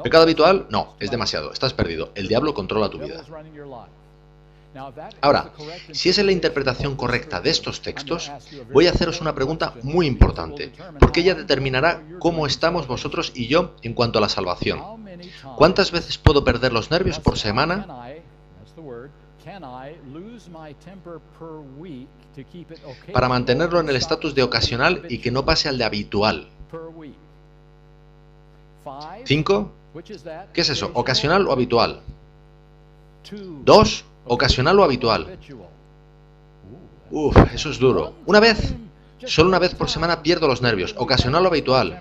Pecado habitual, no, es demasiado, estás perdido. El diablo controla tu vida. Ahora, si esa es la interpretación correcta de estos textos, voy a haceros una pregunta muy importante, porque ella determinará cómo estamos vosotros y yo en cuanto a la salvación. ¿Cuántas veces puedo perder los nervios por semana para mantenerlo en el estatus de ocasional y que no pase al de habitual? 5. ¿Qué es eso? ¿Ocasional o habitual? 2. ¿Ocasional o habitual? Uf, eso es duro. ¿Una vez? Solo una vez por semana pierdo los nervios. ¿Ocasional o habitual?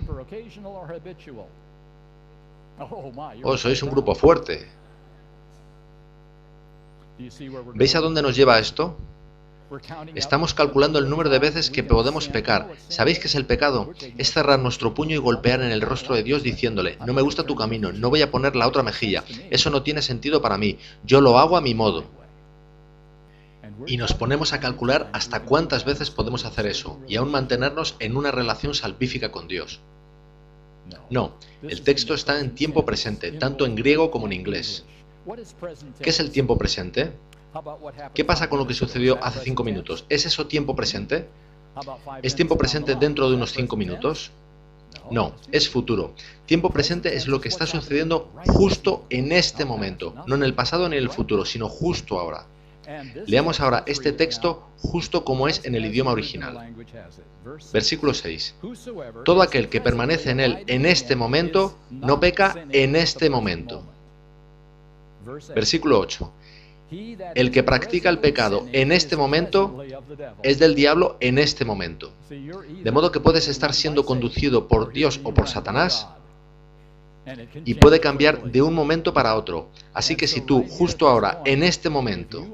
Oh, sois un grupo fuerte. ¿Veis a dónde nos lleva esto? Estamos calculando el número de veces que podemos pecar. ¿Sabéis qué es el pecado? Es cerrar nuestro puño y golpear en el rostro de Dios diciéndole: no me gusta tu camino, no voy a poner la otra mejilla, eso no tiene sentido para mí, yo lo hago a mi modo. Y nos ponemos a calcular hasta cuántas veces podemos hacer eso y aún mantenernos en una relación salvífica con Dios. No, el texto está en tiempo presente, tanto en griego como en inglés. ¿Qué es el tiempo presente? ¿Qué pasa con lo que sucedió hace 5 minutos? ¿Es eso tiempo presente? ¿Es tiempo presente dentro de unos 5 minutos? No, es futuro. Tiempo presente es lo que está sucediendo justo en este momento, no en el pasado ni en el futuro, sino justo ahora. Leamos ahora este texto justo como es en el idioma original. Versículo 6. Todo aquel que permanece en él en este momento, no peca en este momento. Versículo 8. El que practica el pecado en este momento es del diablo en este momento. De modo que puedes estar siendo conducido por Dios o por Satanás y puede cambiar de un momento para otro. Así que si tú, justo ahora, en este momento,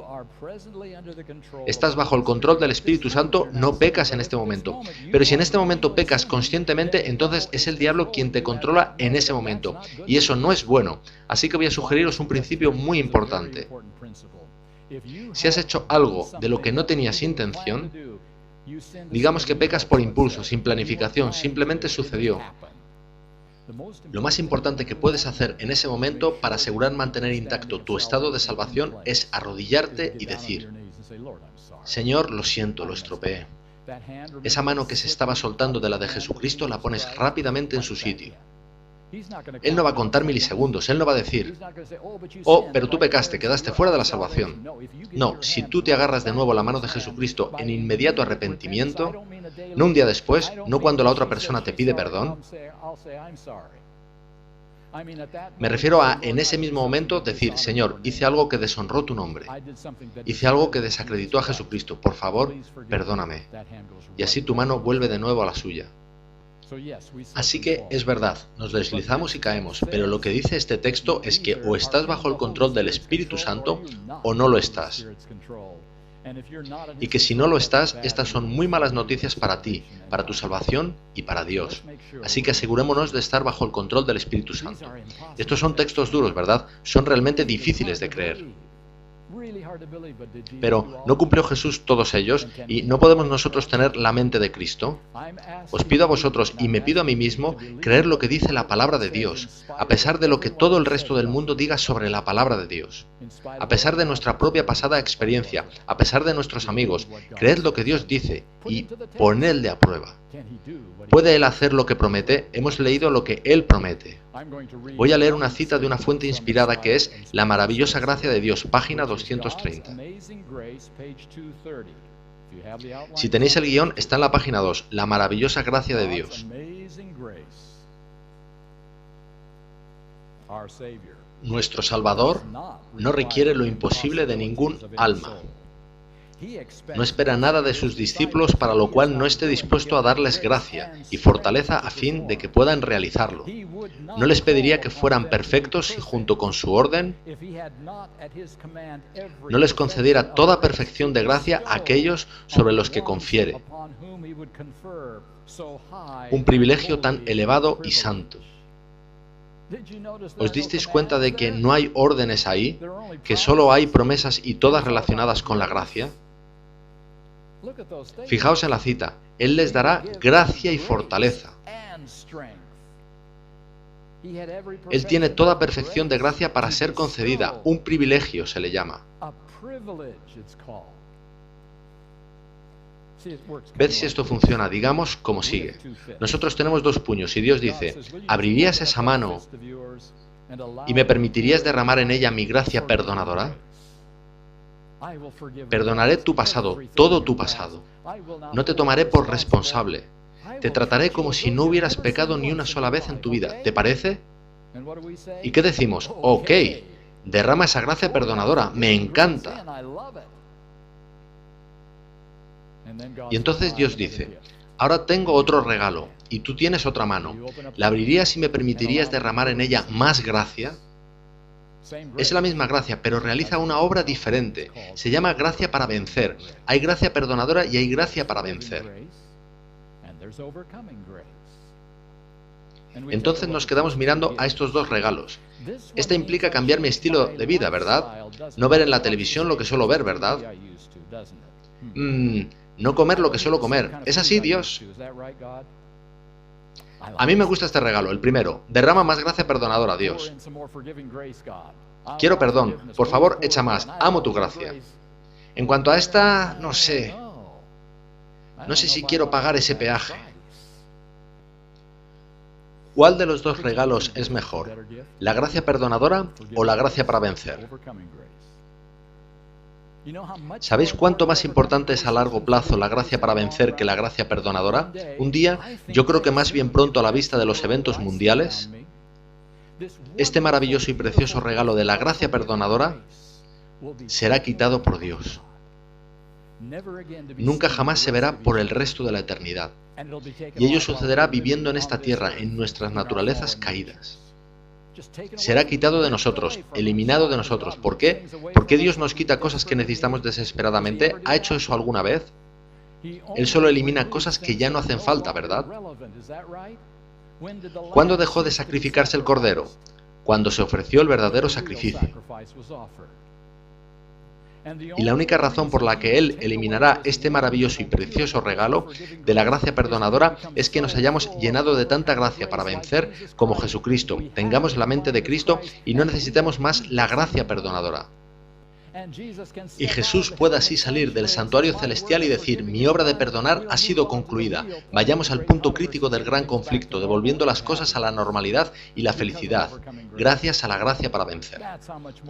estás bajo el control del Espíritu Santo, no pecas en este momento. Pero si en este momento pecas conscientemente, entonces es el diablo quien te controla en ese momento. Y eso no es bueno. Así que voy a sugeriros un principio muy importante. Si has hecho algo de lo que no tenías intención, digamos que pecas por impulso, sin planificación, simplemente sucedió. Lo más importante que puedes hacer en ese momento para asegurar mantener intacto tu estado de salvación es arrodillarte y decir: Señor, lo siento, lo estropeé. Esa mano que se estaba soltando de la de Jesucristo la pones rápidamente en su sitio. Él no va a contar milisegundos, Él no va a decir: oh, pero tú pecaste, quedaste fuera de la salvación. No, si tú te agarras de nuevo a la mano de Jesucristo en inmediato arrepentimiento, no un día después, no cuando la otra persona te pide perdón. Me refiero a, en ese mismo momento, decir: Señor, hice algo que deshonró tu nombre. Hice algo que desacreditó a Jesucristo. Por favor, perdóname. Y así tu mano vuelve de nuevo a la suya. Así que es verdad, nos deslizamos y caemos, pero lo que dice este texto es que o estás bajo el control del Espíritu Santo o no lo estás. Y que si no lo estás, estas son muy malas noticias para ti, para tu salvación y para Dios. Así que asegurémonos de estar bajo el control del Espíritu Santo. Estos son textos duros, ¿verdad? Son realmente difíciles de creer. Pero ¿no cumplió Jesús todos ellos y no podemos nosotros tener la mente de Cristo? Os pido a vosotros y me pido a mí mismo creer lo que dice la palabra de Dios, a pesar de lo que todo el resto del mundo diga sobre la palabra de Dios. A pesar de nuestra propia pasada experiencia, a pesar de nuestros amigos, creed lo que Dios dice y ponedle a prueba. ¿Puede Él hacer lo que promete? Hemos leído lo que Él promete. Voy a leer una cita de una fuente inspirada que es La maravillosa gracia de Dios, página 230. Si tenéis el guión, está en la página 2, La maravillosa gracia de Dios. Nuestro Salvador no requiere lo imposible de ningún alma. No espera nada de sus discípulos para lo cual no esté dispuesto a darles gracia y fortaleza a fin de que puedan realizarlo. No les pediría que fueran perfectos si junto con su orden no les concediera toda perfección de gracia a aquellos sobre los que confiere. Un privilegio tan elevado y santo. ¿Os disteis cuenta de que no hay órdenes ahí, que solo hay promesas y todas relacionadas con la gracia? Fijaos en la cita, Él les dará gracia y fortaleza. Él tiene toda perfección de gracia para ser concedida, un privilegio se le llama. Ved si esto funciona, digamos, como sigue. Nosotros tenemos dos puños y Dios dice, ¿abrirías esa mano y me permitirías derramar en ella mi gracia perdonadora? Perdonaré tu pasado, todo tu pasado. No te tomaré por responsable. Te trataré como si no hubieras pecado ni una sola vez en tu vida. ¿Te parece? ¿Y qué decimos? Ok, derrama esa gracia perdonadora. Me encanta. Y entonces Dios dice, ahora tengo otro regalo, y tú tienes otra mano. ¿La abrirías y me permitirías derramar en ella más gracia? Es la misma gracia, pero realiza una obra diferente. Se llama gracia para vencer. Hay gracia perdonadora y hay gracia para vencer. Entonces nos quedamos mirando a estos dos regalos. Este implica cambiar mi estilo de vida, ¿verdad? No ver en la televisión lo que suelo ver, ¿verdad? No comer lo que suelo comer. ¿Es así, Dios? A mí me gusta este regalo, el primero. Derrama más gracia perdonadora, Dios. Quiero perdón. Por favor, echa más. Amo tu gracia. En cuanto a esta, no sé. No sé si quiero pagar ese peaje. ¿Cuál de los dos regalos es mejor? ¿La gracia perdonadora o la gracia para vencer? ¿Sabéis cuánto más importante es a largo plazo la gracia para vencer que la gracia perdonadora? Un día, yo creo que más bien pronto a la vista de los eventos mundiales, este maravilloso y precioso regalo de la gracia perdonadora será quitado por Dios. Nunca jamás se verá por el resto de la eternidad. Y ello sucederá viviendo en esta tierra, en nuestras naturalezas caídas. Será quitado de nosotros, eliminado de nosotros. ¿Por qué? ¿Por qué Dios nos quita cosas que necesitamos desesperadamente? ¿Ha hecho eso alguna vez? Él solo elimina cosas que ya no hacen falta, ¿verdad? ¿Cuándo dejó de sacrificarse el cordero? Cuando se ofreció el verdadero sacrificio. Y la única razón por la que Él eliminará este maravilloso y precioso regalo de la gracia perdonadora es que nos hayamos llenado de tanta gracia para vencer como Jesucristo, tengamos la mente de Cristo y no necesitemos más la gracia perdonadora. Y Jesús pueda así salir del santuario celestial y decir, mi obra de perdonar ha sido concluida. Vayamos al punto crítico del gran conflicto, devolviendo las cosas a la normalidad y la felicidad, gracias a la gracia para vencer.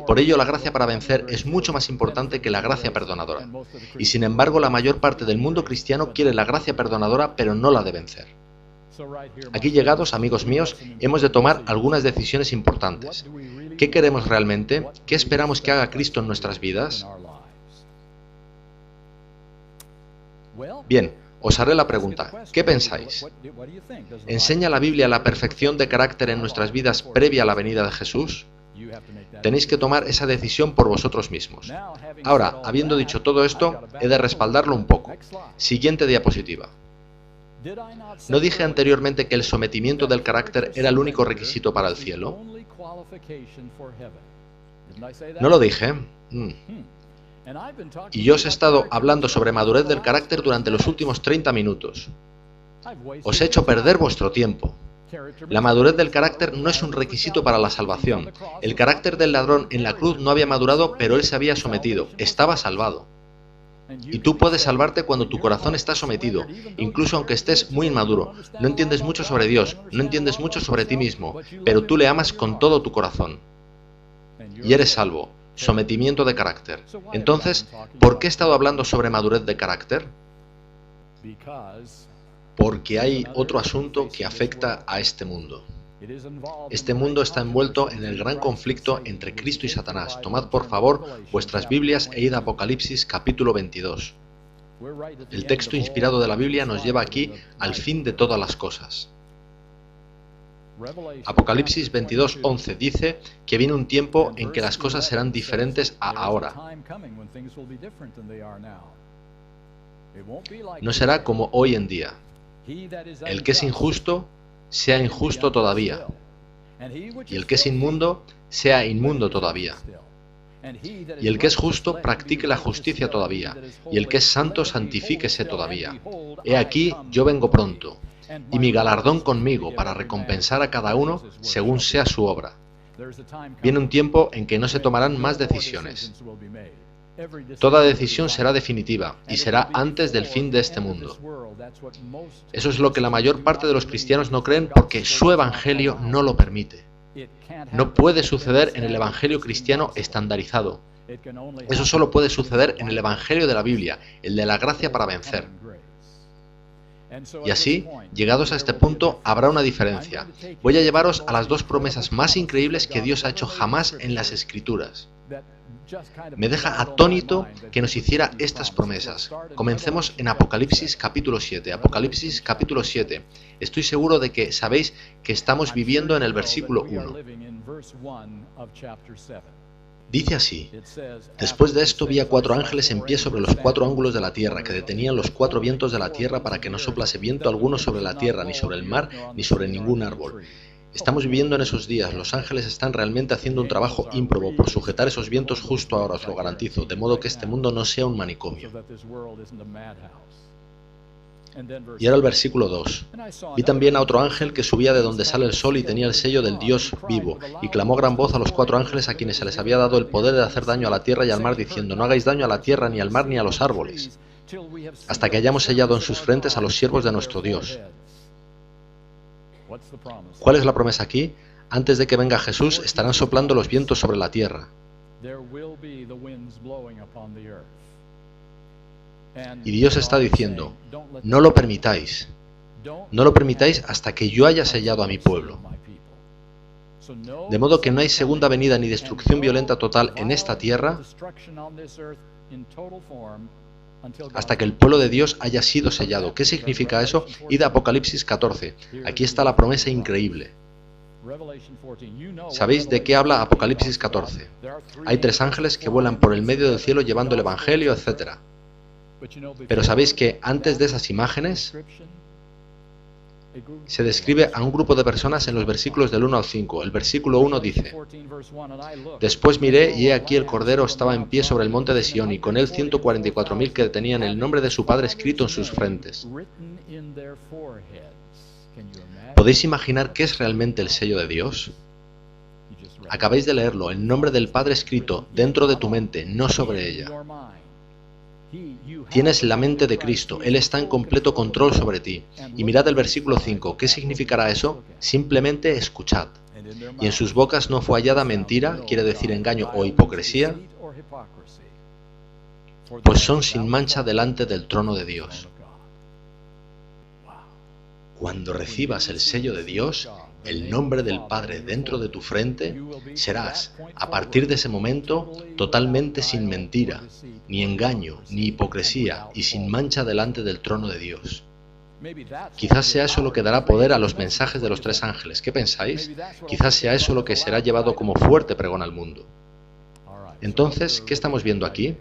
Por ello, la gracia para vencer es mucho más importante que la gracia perdonadora. Y sin embargo, la mayor parte del mundo cristiano quiere la gracia perdonadora, pero no la de vencer. Aquí llegados, amigos míos, hemos de tomar algunas decisiones importantes. ¿Qué queremos realmente? ¿Qué esperamos que haga Cristo en nuestras vidas? Bien, os haré la pregunta. ¿Qué pensáis? ¿Enseña la Biblia la perfección de carácter en nuestras vidas previa a la venida de Jesús? Tenéis que tomar esa decisión por vosotros mismos. Ahora, habiendo dicho todo esto, he de respaldarlo un poco. Siguiente diapositiva. ¿No dije anteriormente que el sometimiento del carácter era el único requisito para el cielo? ¿No lo dije? Y yo os he estado hablando sobre madurez del carácter durante los últimos 30 minutos. Os he hecho perder vuestro tiempo. La madurez del carácter no es un requisito para la salvación. El carácter del ladrón en la cruz no había madurado, pero él se había sometido. Estaba salvado. Y tú puedes salvarte cuando tu corazón está sometido, incluso aunque estés muy inmaduro. No entiendes mucho sobre Dios, no entiendes mucho sobre ti mismo, pero tú le amas con todo tu corazón. Y eres salvo. Sometimiento de carácter. Entonces, ¿por qué he estado hablando sobre madurez de carácter? Porque hay otro asunto que afecta a este mundo. Este mundo está envuelto en el gran conflicto entre Cristo y Satanás. Tomad por favor vuestras Biblias e id a Apocalipsis capítulo 22. El texto inspirado de la Biblia nos lleva aquí al fin de todas las cosas. Apocalipsis 22:11 dice que viene un tiempo en que las cosas serán diferentes a ahora. No será como hoy en día. El que es injusto, sea injusto todavía. Y el que es inmundo, sea inmundo todavía. Y el que es justo, practique la justicia todavía. Y el que es santo, santifíquese todavía. He aquí, yo vengo pronto, y mi galardón conmigo para recompensar a cada uno según sea su obra. Viene un tiempo en que no se tomarán más decisiones. Toda decisión será definitiva y será antes del fin de este mundo. Eso es lo que la mayor parte de los cristianos no creen porque su evangelio no lo permite. No puede suceder en el evangelio cristiano estandarizado. Eso solo puede suceder en el evangelio de la Biblia, el de la gracia para vencer. Y así, llegados a este punto, habrá una diferencia. Voy a llevaros a las dos promesas más increíbles que Dios ha hecho jamás en las Escrituras. Me deja atónito que nos hiciera estas promesas. Comencemos en Apocalipsis capítulo 7. Apocalipsis capítulo 7. Estoy seguro de que sabéis que estamos viviendo en el versículo 1. Dice así: Después de esto vi a 4 ángeles en pie sobre los 4 ángulos de la tierra, que detenían los 4 vientos de la tierra para que no soplase viento alguno sobre la tierra, ni sobre el mar, ni sobre ningún árbol. Estamos viviendo en esos días. Los ángeles están realmente haciendo un trabajo ímprobo por sujetar esos vientos justo ahora, os lo garantizo, de modo que este mundo no sea un manicomio. Y ahora el versículo 2. Vi también a otro ángel que subía de donde sale el sol y tenía el sello del Dios vivo, y clamó a gran voz a los 4 ángeles a quienes se les había dado el poder de hacer daño a la tierra y al mar, diciendo: No hagáis daño a la tierra, ni al mar, ni a los árboles, hasta que hayamos sellado en sus frentes a los siervos de nuestro Dios. ¿Cuál es la promesa aquí? Antes de que venga Jesús, estarán soplando los vientos sobre la tierra. Y Dios está diciendo: no lo permitáis. No lo permitáis hasta que yo haya sellado a mi pueblo. De modo que no hay segunda venida ni destrucción violenta total en esta tierra hasta que el pueblo de Dios haya sido sellado. ¿Qué significa eso? Id a Apocalipsis 14. Aquí está la promesa increíble. ¿Sabéis de qué habla Apocalipsis 14? Hay 3 ángeles que vuelan por el medio del cielo llevando el Evangelio, etc. Pero ¿sabéis que antes de esas imágenes se describe a un grupo de personas en los versículos del 1 al 5? El versículo 1 dice: Después miré y he aquí el Cordero estaba en pie sobre el monte de Sión y con él 144.000 que tenían el nombre de su Padre escrito en sus frentes. ¿Podéis imaginar qué es realmente el sello de Dios? Acabáis de leerlo, el nombre del Padre escrito dentro de tu mente, no sobre ella. Tienes la mente de Cristo, Él está en completo control sobre ti. Y mirad el versículo 5, ¿qué significará eso? Simplemente escuchad. Y en sus bocas no fue hallada mentira, quiere decir engaño o hipocresía, pues son sin mancha delante del trono de Dios. Cuando recibas el sello de Dios, el nombre del Padre dentro de tu frente, serás, a partir de ese momento, totalmente sin mentira, ni engaño, ni hipocresía, y sin mancha delante del trono de Dios. Quizás sea eso lo que dará poder a los mensajes de los 3 ángeles. ¿Qué pensáis? Quizás sea eso lo que será llevado como fuerte pregón al mundo. Entonces, ¿qué estamos viendo aquí?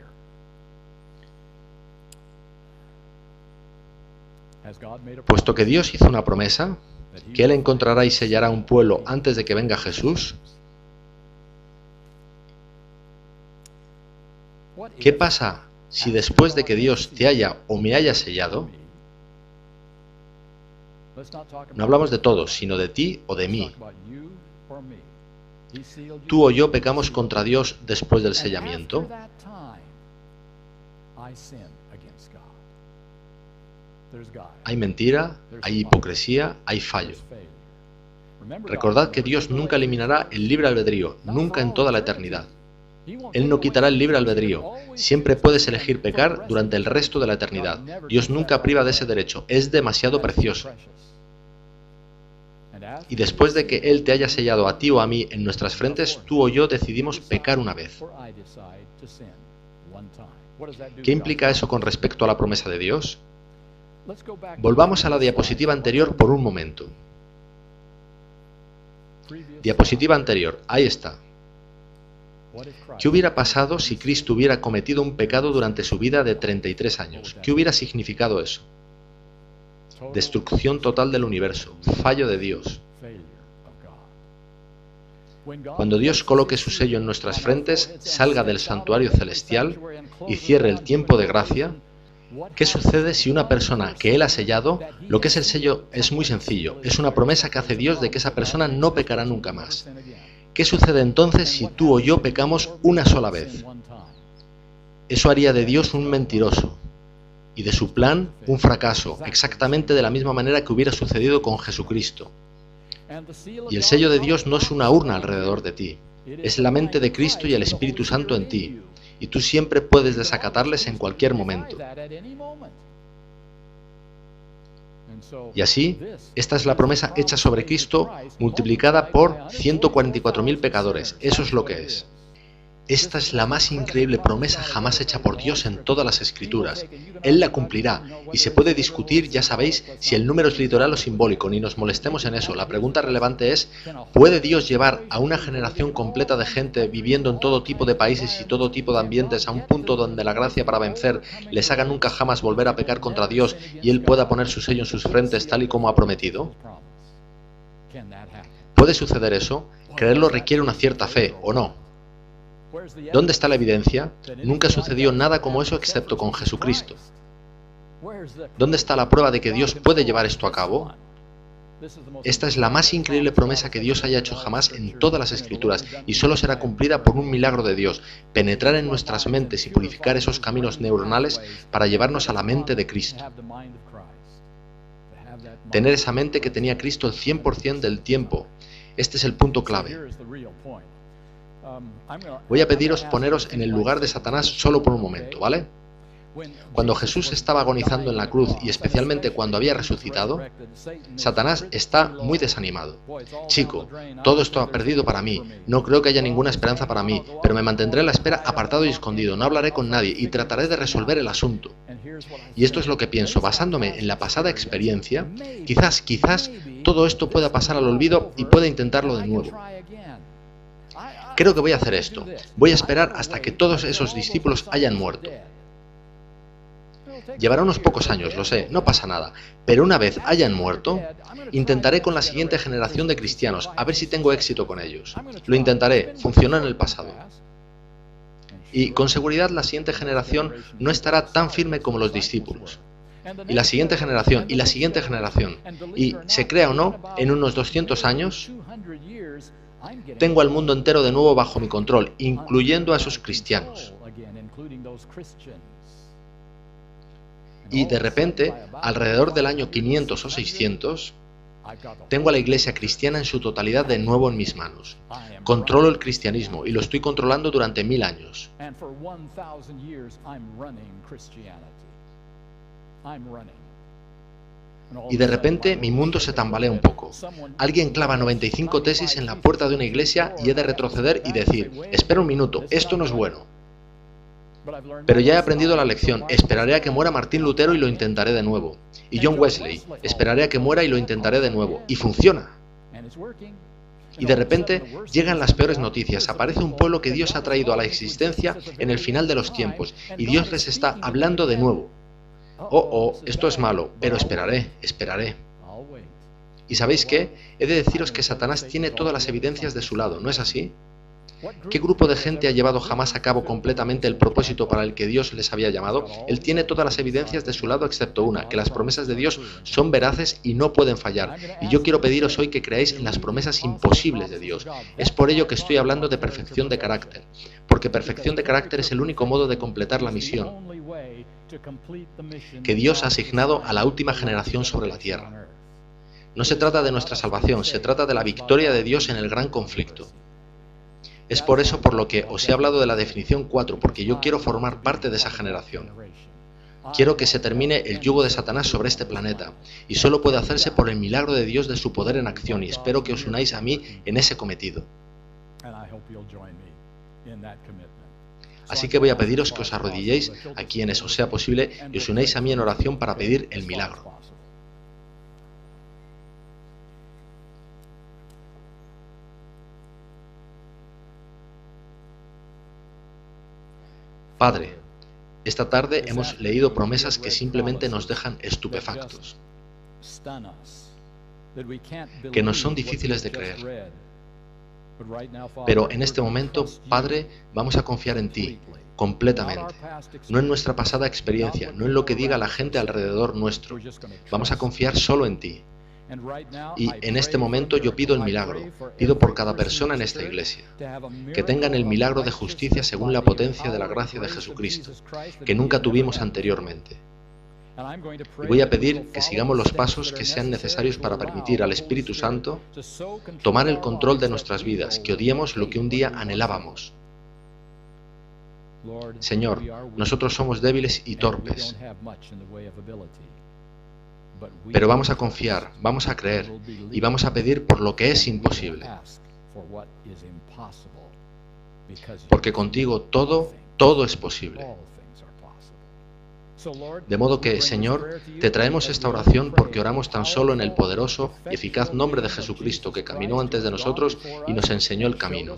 Puesto que Dios hizo una promesa, que Él encontrará y sellará un pueblo antes de que venga Jesús, ¿Qué pasa si después de que Dios te haya o me haya sellado? No hablamos de todos, sino de ti o de mí. Tú o yo pecamos contra Dios después del sellamiento. Hay mentira, hay hipocresía, hay fallo. Recordad que Dios nunca eliminará el libre albedrío, nunca en toda la eternidad. Él no quitará el libre albedrío. Siempre puedes elegir pecar durante el resto de la eternidad. Dios nunca priva de ese derecho. Es demasiado precioso. Y después de que Él te haya sellado a ti o a mí en nuestras frentes, tú o yo decidimos pecar una vez. ¿Qué implica eso con respecto a la promesa de Dios? Volvamos a la diapositiva anterior por un momento. Diapositiva anterior, ahí está. ¿Qué hubiera pasado si Cristo hubiera cometido un pecado durante su vida de 33 años? ¿Qué hubiera significado eso? Destrucción total del universo, fallo de Dios. Cuando Dios coloque su sello en nuestras frentes, salga del santuario celestial y cierre el tiempo de gracia, ¿qué sucede si una persona que Él ha sellado, lo que es el sello es muy sencillo, es una promesa que hace Dios de que esa persona no pecará nunca más? ¿Qué sucede entonces si tú o yo pecamos una sola vez? Eso haría de Dios un mentiroso y de su plan un fracaso, exactamente de la misma manera que hubiera sucedido con Jesucristo. Y el sello de Dios no es una urna alrededor de ti, es la mente de Cristo y el Espíritu Santo en ti, y tú siempre puedes desacatarles en cualquier momento. Y así, esta es la promesa hecha sobre Cristo multiplicada por 144.000 pecadores. Eso es lo que es. Esta es la más increíble promesa jamás hecha por Dios en todas las Escrituras. Él la cumplirá, y se puede discutir, ya sabéis, si el número es literal o simbólico, ni nos molestemos en eso. La pregunta relevante es, ¿puede Dios llevar a una generación completa de gente viviendo en todo tipo de países y todo tipo de ambientes a un punto donde la gracia para vencer les haga nunca jamás volver a pecar contra Dios y Él pueda poner su sello en sus frentes tal y como ha prometido? ¿Puede suceder eso? Creerlo requiere una cierta fe, ¿o no? ¿Dónde está la evidencia? Nunca sucedió nada como eso excepto con Jesucristo. ¿Dónde está la prueba de que Dios puede llevar esto a cabo? Esta es la más increíble promesa que Dios haya hecho jamás en todas las Escrituras y solo será cumplida por un milagro de Dios, penetrar en nuestras mentes y purificar esos caminos neuronales para llevarnos a la mente de Cristo. Tener esa mente que tenía Cristo el 100% del tiempo. Este es el punto clave. Voy a pediros poneros en el lugar de Satanás solo por un momento, ¿vale? Cuando Jesús estaba agonizando en la cruz y especialmente cuando había resucitado, Satanás está muy desanimado. Chico, todo esto ha perdido para mí, no creo que haya ninguna esperanza para mí, pero me mantendré en la espera apartado y escondido, no hablaré con nadie y trataré de resolver el asunto. Y esto es lo que pienso, basándome en la pasada experiencia, quizás todo esto pueda pasar al olvido y pueda intentarlo de nuevo. Creo que voy a hacer esto. Voy a esperar hasta que todos esos discípulos hayan muerto. Llevará unos pocos años, lo sé, no pasa nada. Pero una vez hayan muerto, intentaré con la siguiente generación de cristianos, a ver si tengo éxito con ellos. Lo intentaré, funcionó en el pasado. Y con seguridad la siguiente generación no estará tan firme como los discípulos. Y la siguiente generación, y la siguiente generación. Y, se crea o no, en unos 200 años... tengo al mundo entero de nuevo bajo mi control, incluyendo a esos cristianos. Y de repente, alrededor del año 500 o 600, tengo a la iglesia cristiana en su totalidad de nuevo en mis manos. Controlo el cristianismo y lo estoy controlando durante 1000 años. Y de repente mi mundo se tambalea un poco. Alguien clava 95 tesis en la puerta de una iglesia y he de retroceder y decir, espera un minuto, esto no es bueno. Pero ya he aprendido la lección, esperaré a que muera Martín Lutero y lo intentaré de nuevo. Y John Wesley, esperaré a que muera y lo intentaré de nuevo. Y funciona. Y de repente llegan las peores noticias, aparece un pueblo que Dios ha traído a la existencia en el final de los tiempos y Dios les está hablando de nuevo. Esto es malo, pero esperaré. ¿Y sabéis qué? He de deciros que Satanás tiene todas las evidencias de su lado, ¿no es así? ¿Qué grupo de gente ha llevado jamás a cabo completamente el propósito para el que Dios les había llamado? Él tiene todas las evidencias de su lado excepto una, que las promesas de Dios son veraces y no pueden fallar. Y yo quiero pediros hoy que creáis en las promesas imposibles de Dios. Es por ello que estoy hablando de perfección de carácter, porque perfección de carácter es el único modo de completar la misión que Dios ha asignado a la última generación sobre la tierra. No se trata de nuestra salvación, se trata de la victoria de Dios en el gran conflicto. Es por eso por lo que os he hablado de la definición 4, porque yo quiero formar parte de esa generación. Quiero que se termine el yugo de Satanás sobre este planeta, y solo puede hacerse por el milagro de Dios de su poder en acción, y espero que os unáis a mí en ese cometido. Así que voy a pediros que os arrodilléis a quienes os sea posible y os unáis a mí en oración para pedir el milagro. Padre, esta tarde hemos leído promesas que simplemente nos dejan estupefactos, que nos son difíciles de creer. Pero en este momento, Padre, vamos a confiar en ti, completamente. No en nuestra pasada experiencia, no en lo que diga la gente alrededor nuestro. Vamos a confiar solo en ti. Y en este momento yo pido el milagro, pido por cada persona en esta iglesia, que tengan el milagro de justicia según la potencia de la gracia de Jesucristo, que nunca tuvimos anteriormente. Y voy a pedir que sigamos los pasos que sean necesarios para permitir al Espíritu Santo tomar el control de nuestras vidas, que odiemos lo que un día anhelábamos. Señor, nosotros somos débiles y torpes, pero vamos a confiar, vamos a creer y vamos a pedir por lo que es imposible. Porque contigo todo es posible. De modo que, Señor, te traemos esta oración porque oramos tan solo en el poderoso y eficaz nombre de Jesucristo, que caminó antes de nosotros y nos enseñó el camino.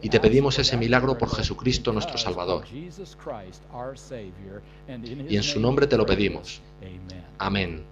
Y te pedimos ese milagro por Jesucristo nuestro Salvador. Y en su nombre te lo pedimos. Amén.